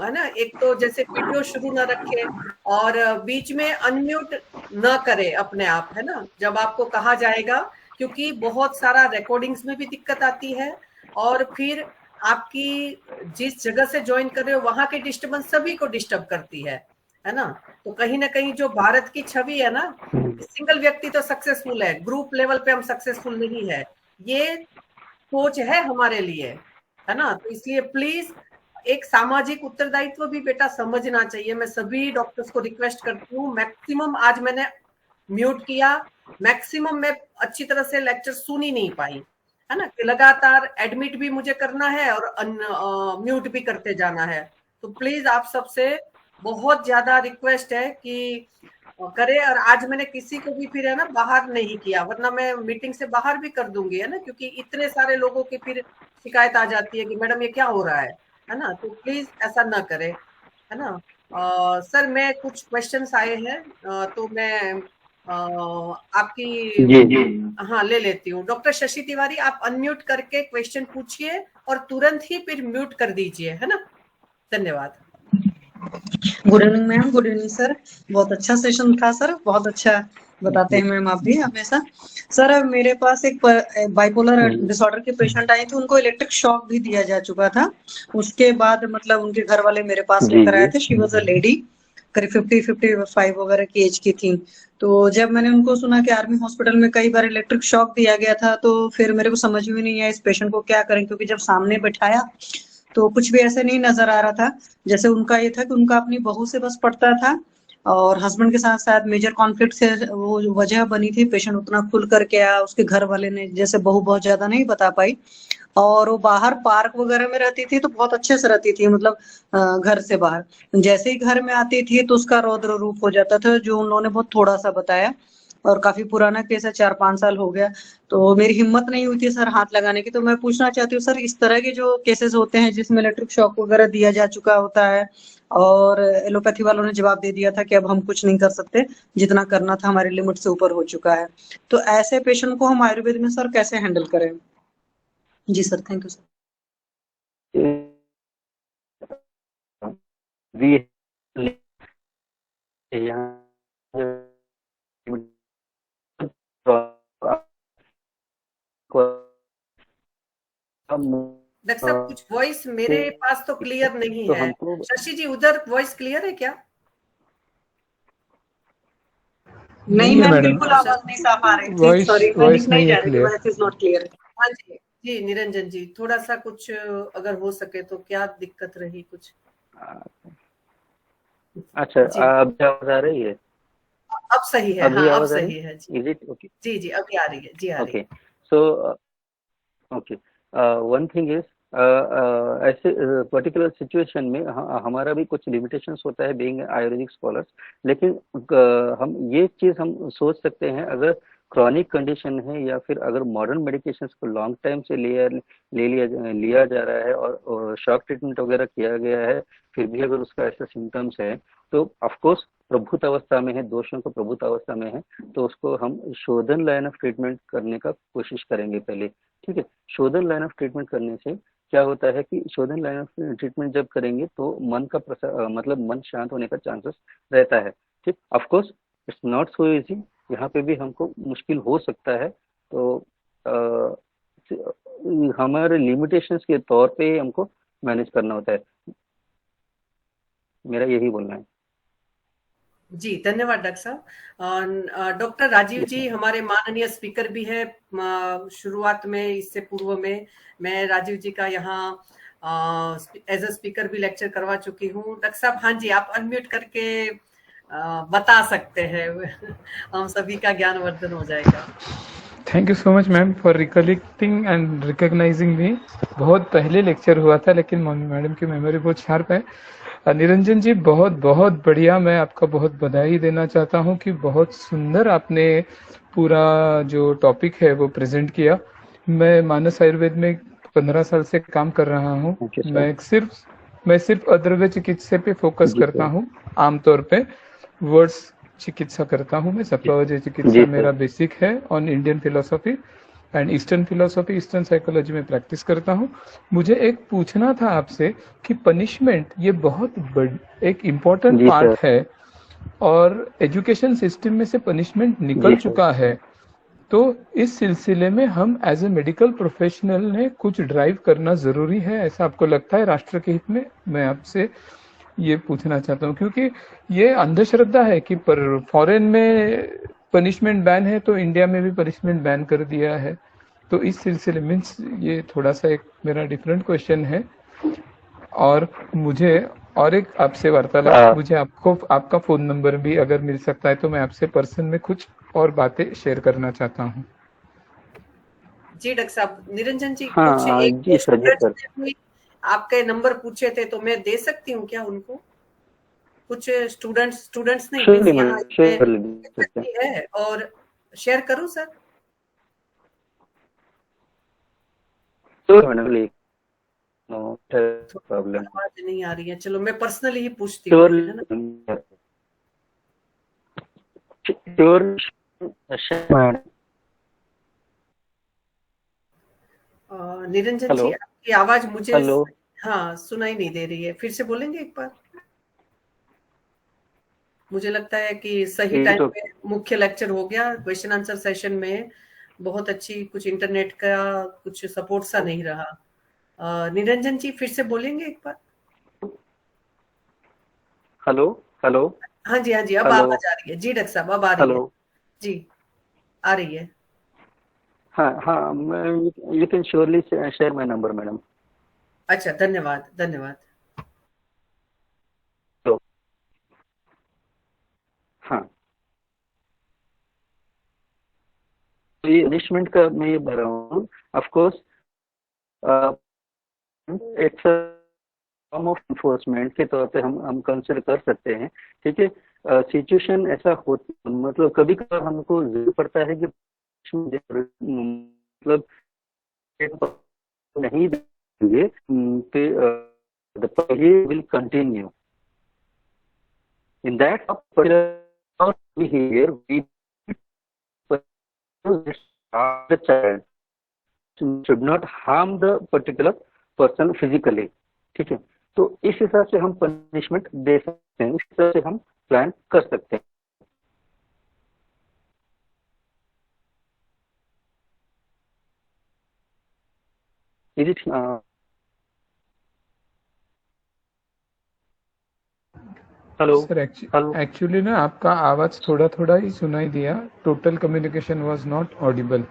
है ना, एक तो जैसे वीडियो शुरू ना रखे और बीच में अनम्यूट ना करे अपने आप, है ना, जब आपको कहा जाएगा, क्योंकि बहुत सारा रिकॉर्डिंग्स में भी दिक्कत आती है, और फिर आपकी जिस जगह से ज्वाइन कर रहे हो वहां की डिस्टर्बेंस सभी को डिस्टर्ब करती है ना। तो कहीं ना कहीं जो भारत की छवि है ना, सिंगल व्यक्ति तो सक्सेसफुल है, ग्रुप लेवल पे हम सक्सेसफुल नहीं है, ये सोच है हमारे लिए, है ना। तो इसलिए प्लीज एक सामाजिक उत्तरदायित्व भी बेटा समझना चाहिए। मैं सभी डॉक्टर्स को रिक्वेस्ट करती हूँ, मैक्सिमम आज मैंने म्यूट किया, मैक्सिमम मैं अच्छी तरह से लेक्चर सुन ही नहीं पाई, है ना, कि लगातार एडमिट भी मुझे करना है और म्यूट भी करते जाना है। तो प्लीज आप सबसे बहुत ज्यादा रिक्वेस्ट है कि करे। और आज मैंने किसी को भी फिर है ना बाहर नहीं किया, वरना मैं मीटिंग से बाहर भी कर दूंगी, है ना, क्योंकि इतने सारे लोगों की फिर शिकायत आ जाती है कि मैडम ये क्या हो रहा है ना। तो प्लीज ऐसा ना करे, है ना। सर मैं कुछ क्वेश्चंस आए हैं, तो मैं आपकी जी जी हाँ ले लेती हूँ। डॉक्टर शशि तिवारी, आप अनम्यूट करके क्वेश्चन पूछिए और तुरंत ही फिर म्यूट कर दीजिए, है ना। धन्यवाद। Good evening ma'am. Good evening sir. बहुत अच्छा सेशन था सर, बहुत अच्छा बताते हैं मैम आप भी हमेशा। सर मेरे पास एक बाइपोलर डिसऑर्डर के पेशेंट आए थे, उनको इलेक्ट्रिक शॉक भी दिया जा चुका था। उसके बाद मतलब उनके घर वाले मेरे पास जी लेकर आए जी थे। शी वॉज अ लेडी, करीब 50-55 वगैरह की एज की थी। तो जब मैंने उनको सुना कि आर्मी हॉस्पिटल में कई बार इलेक्ट्रिक शॉक दिया गया था, तो फिर मेरे को समझ में नहीं आया इस पेशेंट को क्या करें, क्योंकि जब सामने बैठाया तो कुछ भी ऐसे नहीं नजर आ रहा था। जैसे उनका ये था कि उनका अपनी बहू से बस पड़ता था, और हस्बैंड के साथ शायद मेजर कॉन्फ्लिक्ट से वो वजह बनी थी। पेशेंट उतना खुल करके आया, उसके घर वाले ने जैसे बहू बहुत ज्यादा नहीं बता पाई, और वो बाहर पार्क वगैरह में रहती थी तो बहुत अच्छे से रहती थी, मतलब घर से बाहर। जैसे ही घर में आती थी तो उसका रौद्र रूप हो जाता था, जो उन्होंने बहुत थोड़ा सा बताया। और काफी पुराना केस है, 4-5 साल हो गया। तो मेरी हिम्मत नहीं हुई थी सर हाथ लगाने की। तो मैं पूछना चाहती हूँ सर, इस तरह के जो केसेस होते हैं जिसमें इलेक्ट्रिक शॉक वगैरह दिया जा चुका होता है, और एलोपैथी वालों ने जवाब दे दिया था कि अब हम कुछ नहीं कर सकते, जितना करना था हमारी लिमिट से ऊपर हो चुका है, तो ऐसे पेशेंट को हम आयुर्वेद में सर कैसे हैंडल करें? जी सर, थैंक यू सर। वी यहाँ डॉक्टर साहब कुछ वॉइस मेरे पास तो क्लियर नहीं तो है। हमको शशि जी उधर वॉइस क्लियर है क्या? नहीं मैम, मैडम, बिल्कुल आवाज नहीं साफ आ रही थी। वॉइस सॉरी, मैं वॉइस लिख नहीं नहीं जा है रही थी, clear. Voice is not clear. हाँ जी जी, निरंजन जी थोड़ा सा कुछ अगर हो सके तो, क्या दिक्कत रही कुछ? अच्छा, जी अब आवाज आ रही है? अब सही है, अभी हाँ अब आवाज आ रही सही है जी। Is it okay? जी जी अभी आ रही है जी, आ रही ओके, है। So okay, one thing is, ऐसे पर्टिकुलर सिचुएशन में हमारा भी कुछ लिमिटेशंस होता है बीइंग आयुर्वेदिक स्कॉलर्स। लेकिन हम ये चीज हम सोच सकते हैं, अगर क्रॉनिक कंडीशन है या फिर अगर मॉडर्न मेडिकेशंस को लॉन्ग टाइम से लिया जा रहा है और शॉक ट्रीटमेंट वगैरह किया गया है, फिर भी अगर उसका ऐसा सिम्टम्स है, तो ऑफकोर्स प्रभुत अवस्था में है, दोषों को प्रभुत अवस्था में है, तो उसको हम शोधन लाइन ऑफ ट्रीटमेंट करने का कोशिश करेंगे पहले। ठीक है, शोधन लाइन ऑफ ट्रीटमेंट करने से क्या होता है कि शोधन लाइन ऑफ ट्रीटमेंट जब करेंगे तो मन का मतलब मन शांत होने का चांसेस रहता है। ठीक, of course it's not so easy, यहाँ पे भी हमको मुश्किल हो सकता है। तो हमारे लिमिटेशंस के तौर पे हमको मैनेज करना होता है, मेरा यही बोलना है। जी धन्यवाद डॉक्टर साहब। डॉक्टर राजीव जी हमारे माननीय स्पीकर भी है। शुरुआत में इससे पूर्व में मैं राजीव जी का यहाँ एज अ स्पीकर भी लेक्चर करवा चुकी हूँ। डॉक्टर साहब हाँ जी, आप अनम्यूट करके बता सकते हैं हम सभी का ज्ञानवर्धन हो जाएगा। Thank you so much ma'am for recollecting and recognizing me. बहुत पहले लेक्चर हुआ था लेकिन मैडम की मेमोरी बहुत शार्प है। निरंजन जी बहुत बहुत बढ़िया, मैं आपका बहुत बधाई देना चाहता हूँ कि बहुत सुंदर आपने पूरा जो टॉपिक है वो प्रेजेंट किया। मैं मानस आयुर्वेद में 15 साल से काम कर रहा हूँ। थैंक यू मैं सर। सिर्फ अद्रव्य चिकित्सा पे फोकस जी करता सर। हूँ। आमतौर पे वर्ड्स चिकित्सा करता हूँ मैं। सप्तावजय चिकित्सा जी मेरा सर। बेसिक है on Indian philosophy and eastern philosophy, eastern psychology में प्रैक्टिस करता हूँ। मुझे एक पूछना था आपसे कि पनिशमेंट ये बहुत एक इम्पोर्टेंट जी पार्ट सर। है और एजुकेशन सिस्टम में से पनिशमेंट निकल जी सर। चुका है। तो इस सिलसिले में हम एज ए मेडिकल प्रोफेशनल ने कुछ ड्राइव करना जरूरी है, ऐसा आपको लगता है राष्ट्र के हित में? मैं आपसे ये पूछना चाहता हूँ क्योंकि ये अंधश्रद्धा है कि पर फॉरेन में पनिशमेंट बैन है तो इंडिया में भी पनिशमेंट बैन कर दिया है। तो इस सिलसिले मीन्स ये थोड़ा सा एक मेरा डिफरेंट क्वेश्चन है। और मुझे और एक आपसे वार्तालाप, मुझे आपको आपका फोन नंबर भी अगर मिल सकता है तो मैं आपसे पर्सन में कुछ और बातें शेयर करना चाहता हूँ। जी डॉक्टर साहब, निरंजन जी हाँ कुछ एक जी दो सर। जी स्टूडेंट्स सर। ने भी आपके नंबर पूछे थे तो मैं दे सकती हूँ क्या उनको? कुछ स्टूडेंट्स नहीं मीन्स श्योरली यहाँ मैडम, इसमें श्योरली दे सकते हैं। है और शेयर करूँ sir? Sure madam, no problem. आवाज नहीं आ रही है, चलो मैं पर्सनली ही पूछती हूँ श्योरली फिर, है ना? Sure madam. निरंजन हेलो जी आपकी आवाज मुझे हेलो। हाँ सुनाई नहीं दे रही है, फिर से बोलेंगे एक बार? मुझे लगता है कि सही ये टाइम तो पे मुख्य लेक्चर हो गया। क्वेश्चन आंसर सेशन में बहुत अच्छी कुछ इंटरनेट का कुछ सपोर्ट सा नहीं रहा। निरंजन जी फिर से बोलेंगे एक बार? हेलो हेलो हाँ जी, हाँ जी, अब हेलो आवाज आ रही है जी डॉक्टर साहब, अब आ रही है हेलो। जी, आ रही है। हाँ हाँ, you can surely share my number madam. अच्छा, धन्यवाद धन्यवाद। तो हाँ, तो ये पनिशमेंट का मैं ये बता रहा हूँ। Of course it's form of enforcement के तौर पे हम कंसिडर कर सकते हैं। ठीक है, सिचुएशन ऐसा होती, मतलब कभी कभार हमको जरूरत पड़ता है कि मतलब नहीं देंगे the behavior will continue. In that particular behavior, we the child should not harm the particular person physically. ठीक है, तो इस हिसाब से हम पनिशमेंट दे सकते हैं, इस हिसाब से हम प्लान कर सकते हैं। Is it, hello sir hello. Actually ना आपका आवाज थोड़ा थोड़ा ही सुनाई दिया, total communication was not audible.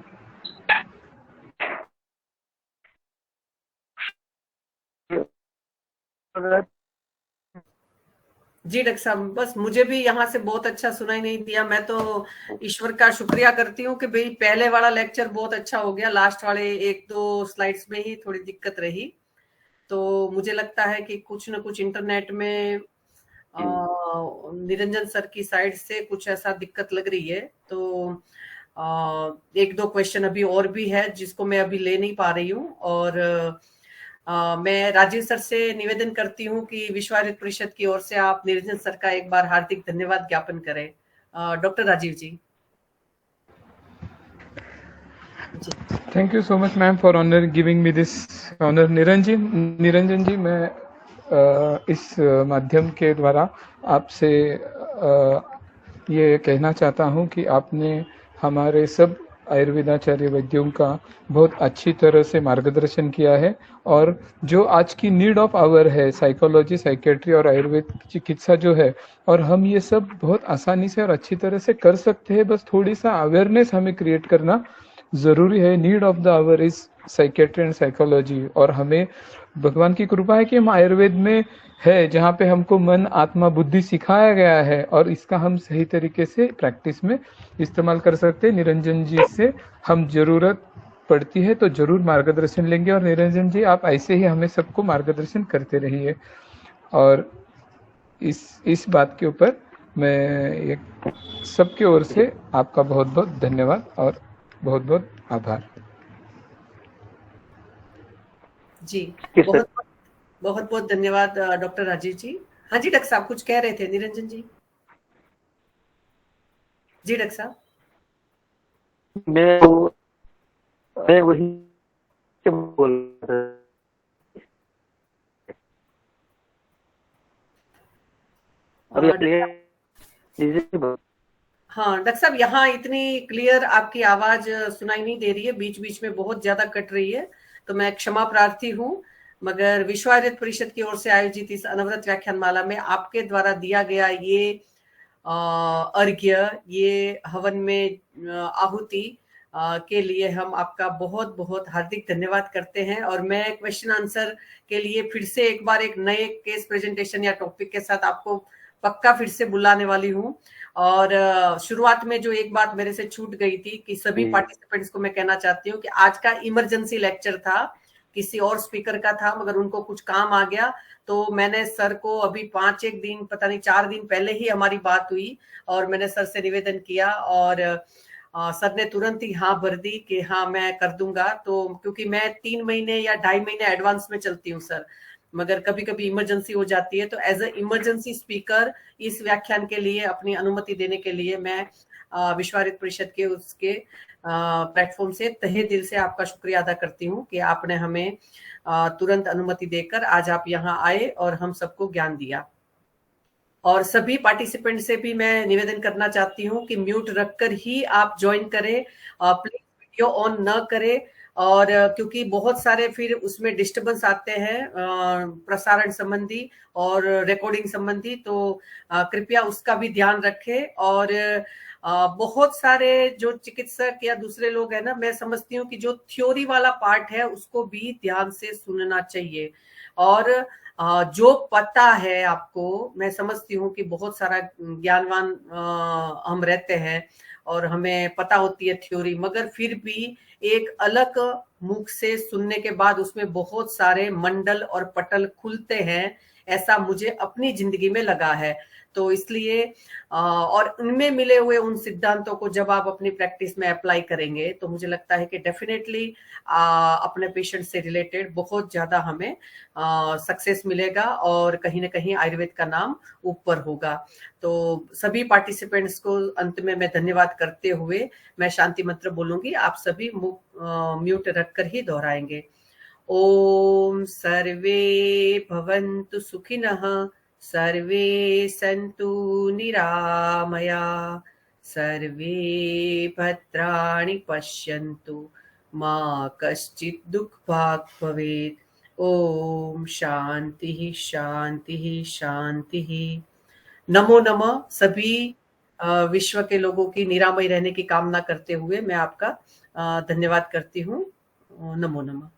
जी डॉक्टर साहब, बस मुझे भी यहाँ से बहुत अच्छा सुनाई नहीं दिया। मैं तो ईश्वर का शुक्रिया करती हूँ कि भाई पहले वाला लेक्चर बहुत अच्छा हो गया, लास्ट वाले एक दो स्लाइड्स में ही थोड़ी दिक्कत रही। तो मुझे लगता है कि कुछ न कुछ इंटरनेट में निरंजन सर की साइड से कुछ ऐसा दिक्कत लग रही है। तो एक दो क्वेश्चन अभी और भी है जिसको मैं अभी ले नहीं पा रही हूँ, और मैं राजीव सर से निवेदन करती हूँ कि विश्व आयुर्वेद परिषद की ओर से आप निरंजन सर का एक बार हार्दिक धन्यवाद ज्ञापन करें। Doctor Rajiv ji. Thank you so much ma'am for honour giving me this honour. Niranjan ji, मैं इस माध्यम के द्वारा आपसे ये कहना चाहता हूँ कि आपने हमारे सब आयुर्वेदाचार्य वैद्यों का बहुत अच्छी तरह से मार्गदर्शन किया है, और जो आज की नीड ऑफ आवर है साइकोलॉजी, साइकेट्री और आयुर्वेद चिकित्सा जो है, और हम ये सब बहुत आसानी से और अच्छी तरह से कर सकते हैं। बस थोड़ी सा अवेयरनेस हमें क्रिएट करना जरूरी है। Need of the our is psychiatry and psychology. और हमें भगवान की कृपा है कि हम आयुर्वेद में है, जहाँ पे हमको मन आत्मा बुद्धि सिखाया गया है, और इसका हम सही तरीके से प्रैक्टिस में इस्तेमाल कर सकते हैं। निरंजन जी से हम जरूरत पड़ती है तो जरूर मार्गदर्शन लेंगे, और निरंजन जी आप ऐसे ही हमें सबको मार्गदर्शन करते रहिए। और इस बात के ऊपर मैं एक सबके ओर से आपका बहुत बहुत धन्यवाद और बहुत बहुत आभार। जी, किस बहुत बहुत बहुत धन्यवाद डॉक्टर राजीव जी। हाँ जी डॉक्टर साहब कुछ कह रहे थे निरंजन जी। जी डॉक्टर साहब। मैं वही बोल रहा था। अभी हाँ डॉक्टर साहब, यहाँ इतनी क्लियर आपकी आवाज सुनाई नहीं दे रही है, बीच बीच में बहुत ज्यादा कट रही है, तो मैं क्षमा प्रार्थी हूँ। मगर विश्व आयुर्वेद परिषद की ओर से आयोजित इस अनवरत व्याख्यान माला में आपके द्वारा दिया गया ये अर्घ्य, ये हवन में आहुति के लिए हम आपका बहुत बहुत हार्दिक धन्यवाद करते हैं। और मैं क्वेश्चन आंसर के लिए फिर से एक बार एक नए केस प्रेजेंटेशन या टॉपिक के साथ आपको पक्का फिर से बुलाने वाली हूँ। और शुरुआत में जो एक बात मेरे से छूट गई थी कि सभी पार्टिसिपेंट्स को मैं कहना चाहती हूँ कि आज का इमरजेंसी लेक्चर था, किसी और स्पीकर का था, मगर उनको कुछ काम आ गया, तो मैंने सर को अभी 5-1 दिन, पता नहीं 4 दिन पहले ही हमारी बात हुई और मैंने सर से निवेदन किया, और सर ने तुरंत ही हाँ भर दी कि हाँ मैं कर दूंगा। तो क्योंकि मैं 3 महीने या 2.5 महीने एडवांस में चलती हूँ सर, मगर कभी कभी इमरजेंसी हो जाती है, तो एज अ इमरजेंसी स्पीकर इस व्याख्यान के लिए अपनी अनुमति देने के लिए मैं विश्व आयुर्वेद परिषद के उसके प्लेटफॉर्म से तहे दिल से आपका शुक्रिया अदा करती हूँ कि आपने हमें तुरंत अनुमति देकर आज आप यहाँ आए और हम सबको ज्ञान दिया। और सभी पार्टिसिपेंट से भी मैं निवेदन करना चाहती हूँ कि म्यूट रखकर ही आप ज्वाइन करें, प्लीज वीडियो ऑन न करें, और क्योंकि बहुत सारे फिर उसमें डिस्टरबेंस आते हैं प्रसारण संबंधी और रिकॉर्डिंग संबंधी, तो कृपया उसका भी ध्यान रखें। और बहुत सारे जो चिकित्सक या दूसरे लोग हैं ना, मैं समझती हूँ कि जो थ्योरी वाला पार्ट है उसको भी ध्यान से सुनना चाहिए, और जो पता है आपको, मैं समझती हूँ कि बहुत सारा ज्ञानवान हम रहते हैं और हमें पता होती है थ्योरी, मगर फिर भी एक अलग मुख से सुनने के बाद उसमें बहुत सारे मंडल और पटल खुलते हैं, ऐसा मुझे अपनी जिंदगी में लगा है। तो इसलिए और उनमें मिले हुए उन सिद्धांतों को जब आप अपनी प्रैक्टिस में अप्लाई करेंगे तो मुझे लगता है कि डेफिनेटली अपने पेशेंट से रिलेटेड बहुत ज्यादा हमें सक्सेस मिलेगा और कहीं ना कहीं आयुर्वेद का नाम ऊपर होगा। तो सभी पार्टिसिपेंट्स को अंत में मैं धन्यवाद करते हुए मैं शांति मंत्र बोलूंगी, आप सभी म्यूट रखकर ही दोहराएंगे। ओम सर्वे भवन्तु सुखिनः, सर्वे सन्तु निरामया, सर्वे भद्राणि पश्यन्तु, मा कश्चित् दुःखभाग् भवेत्। ओम शांति शांति शांति। नमो नमः। सभी विश्व के लोगों की निरामय रहने की कामना करते हुए मैं आपका धन्यवाद करती हूँ। नमो नमः।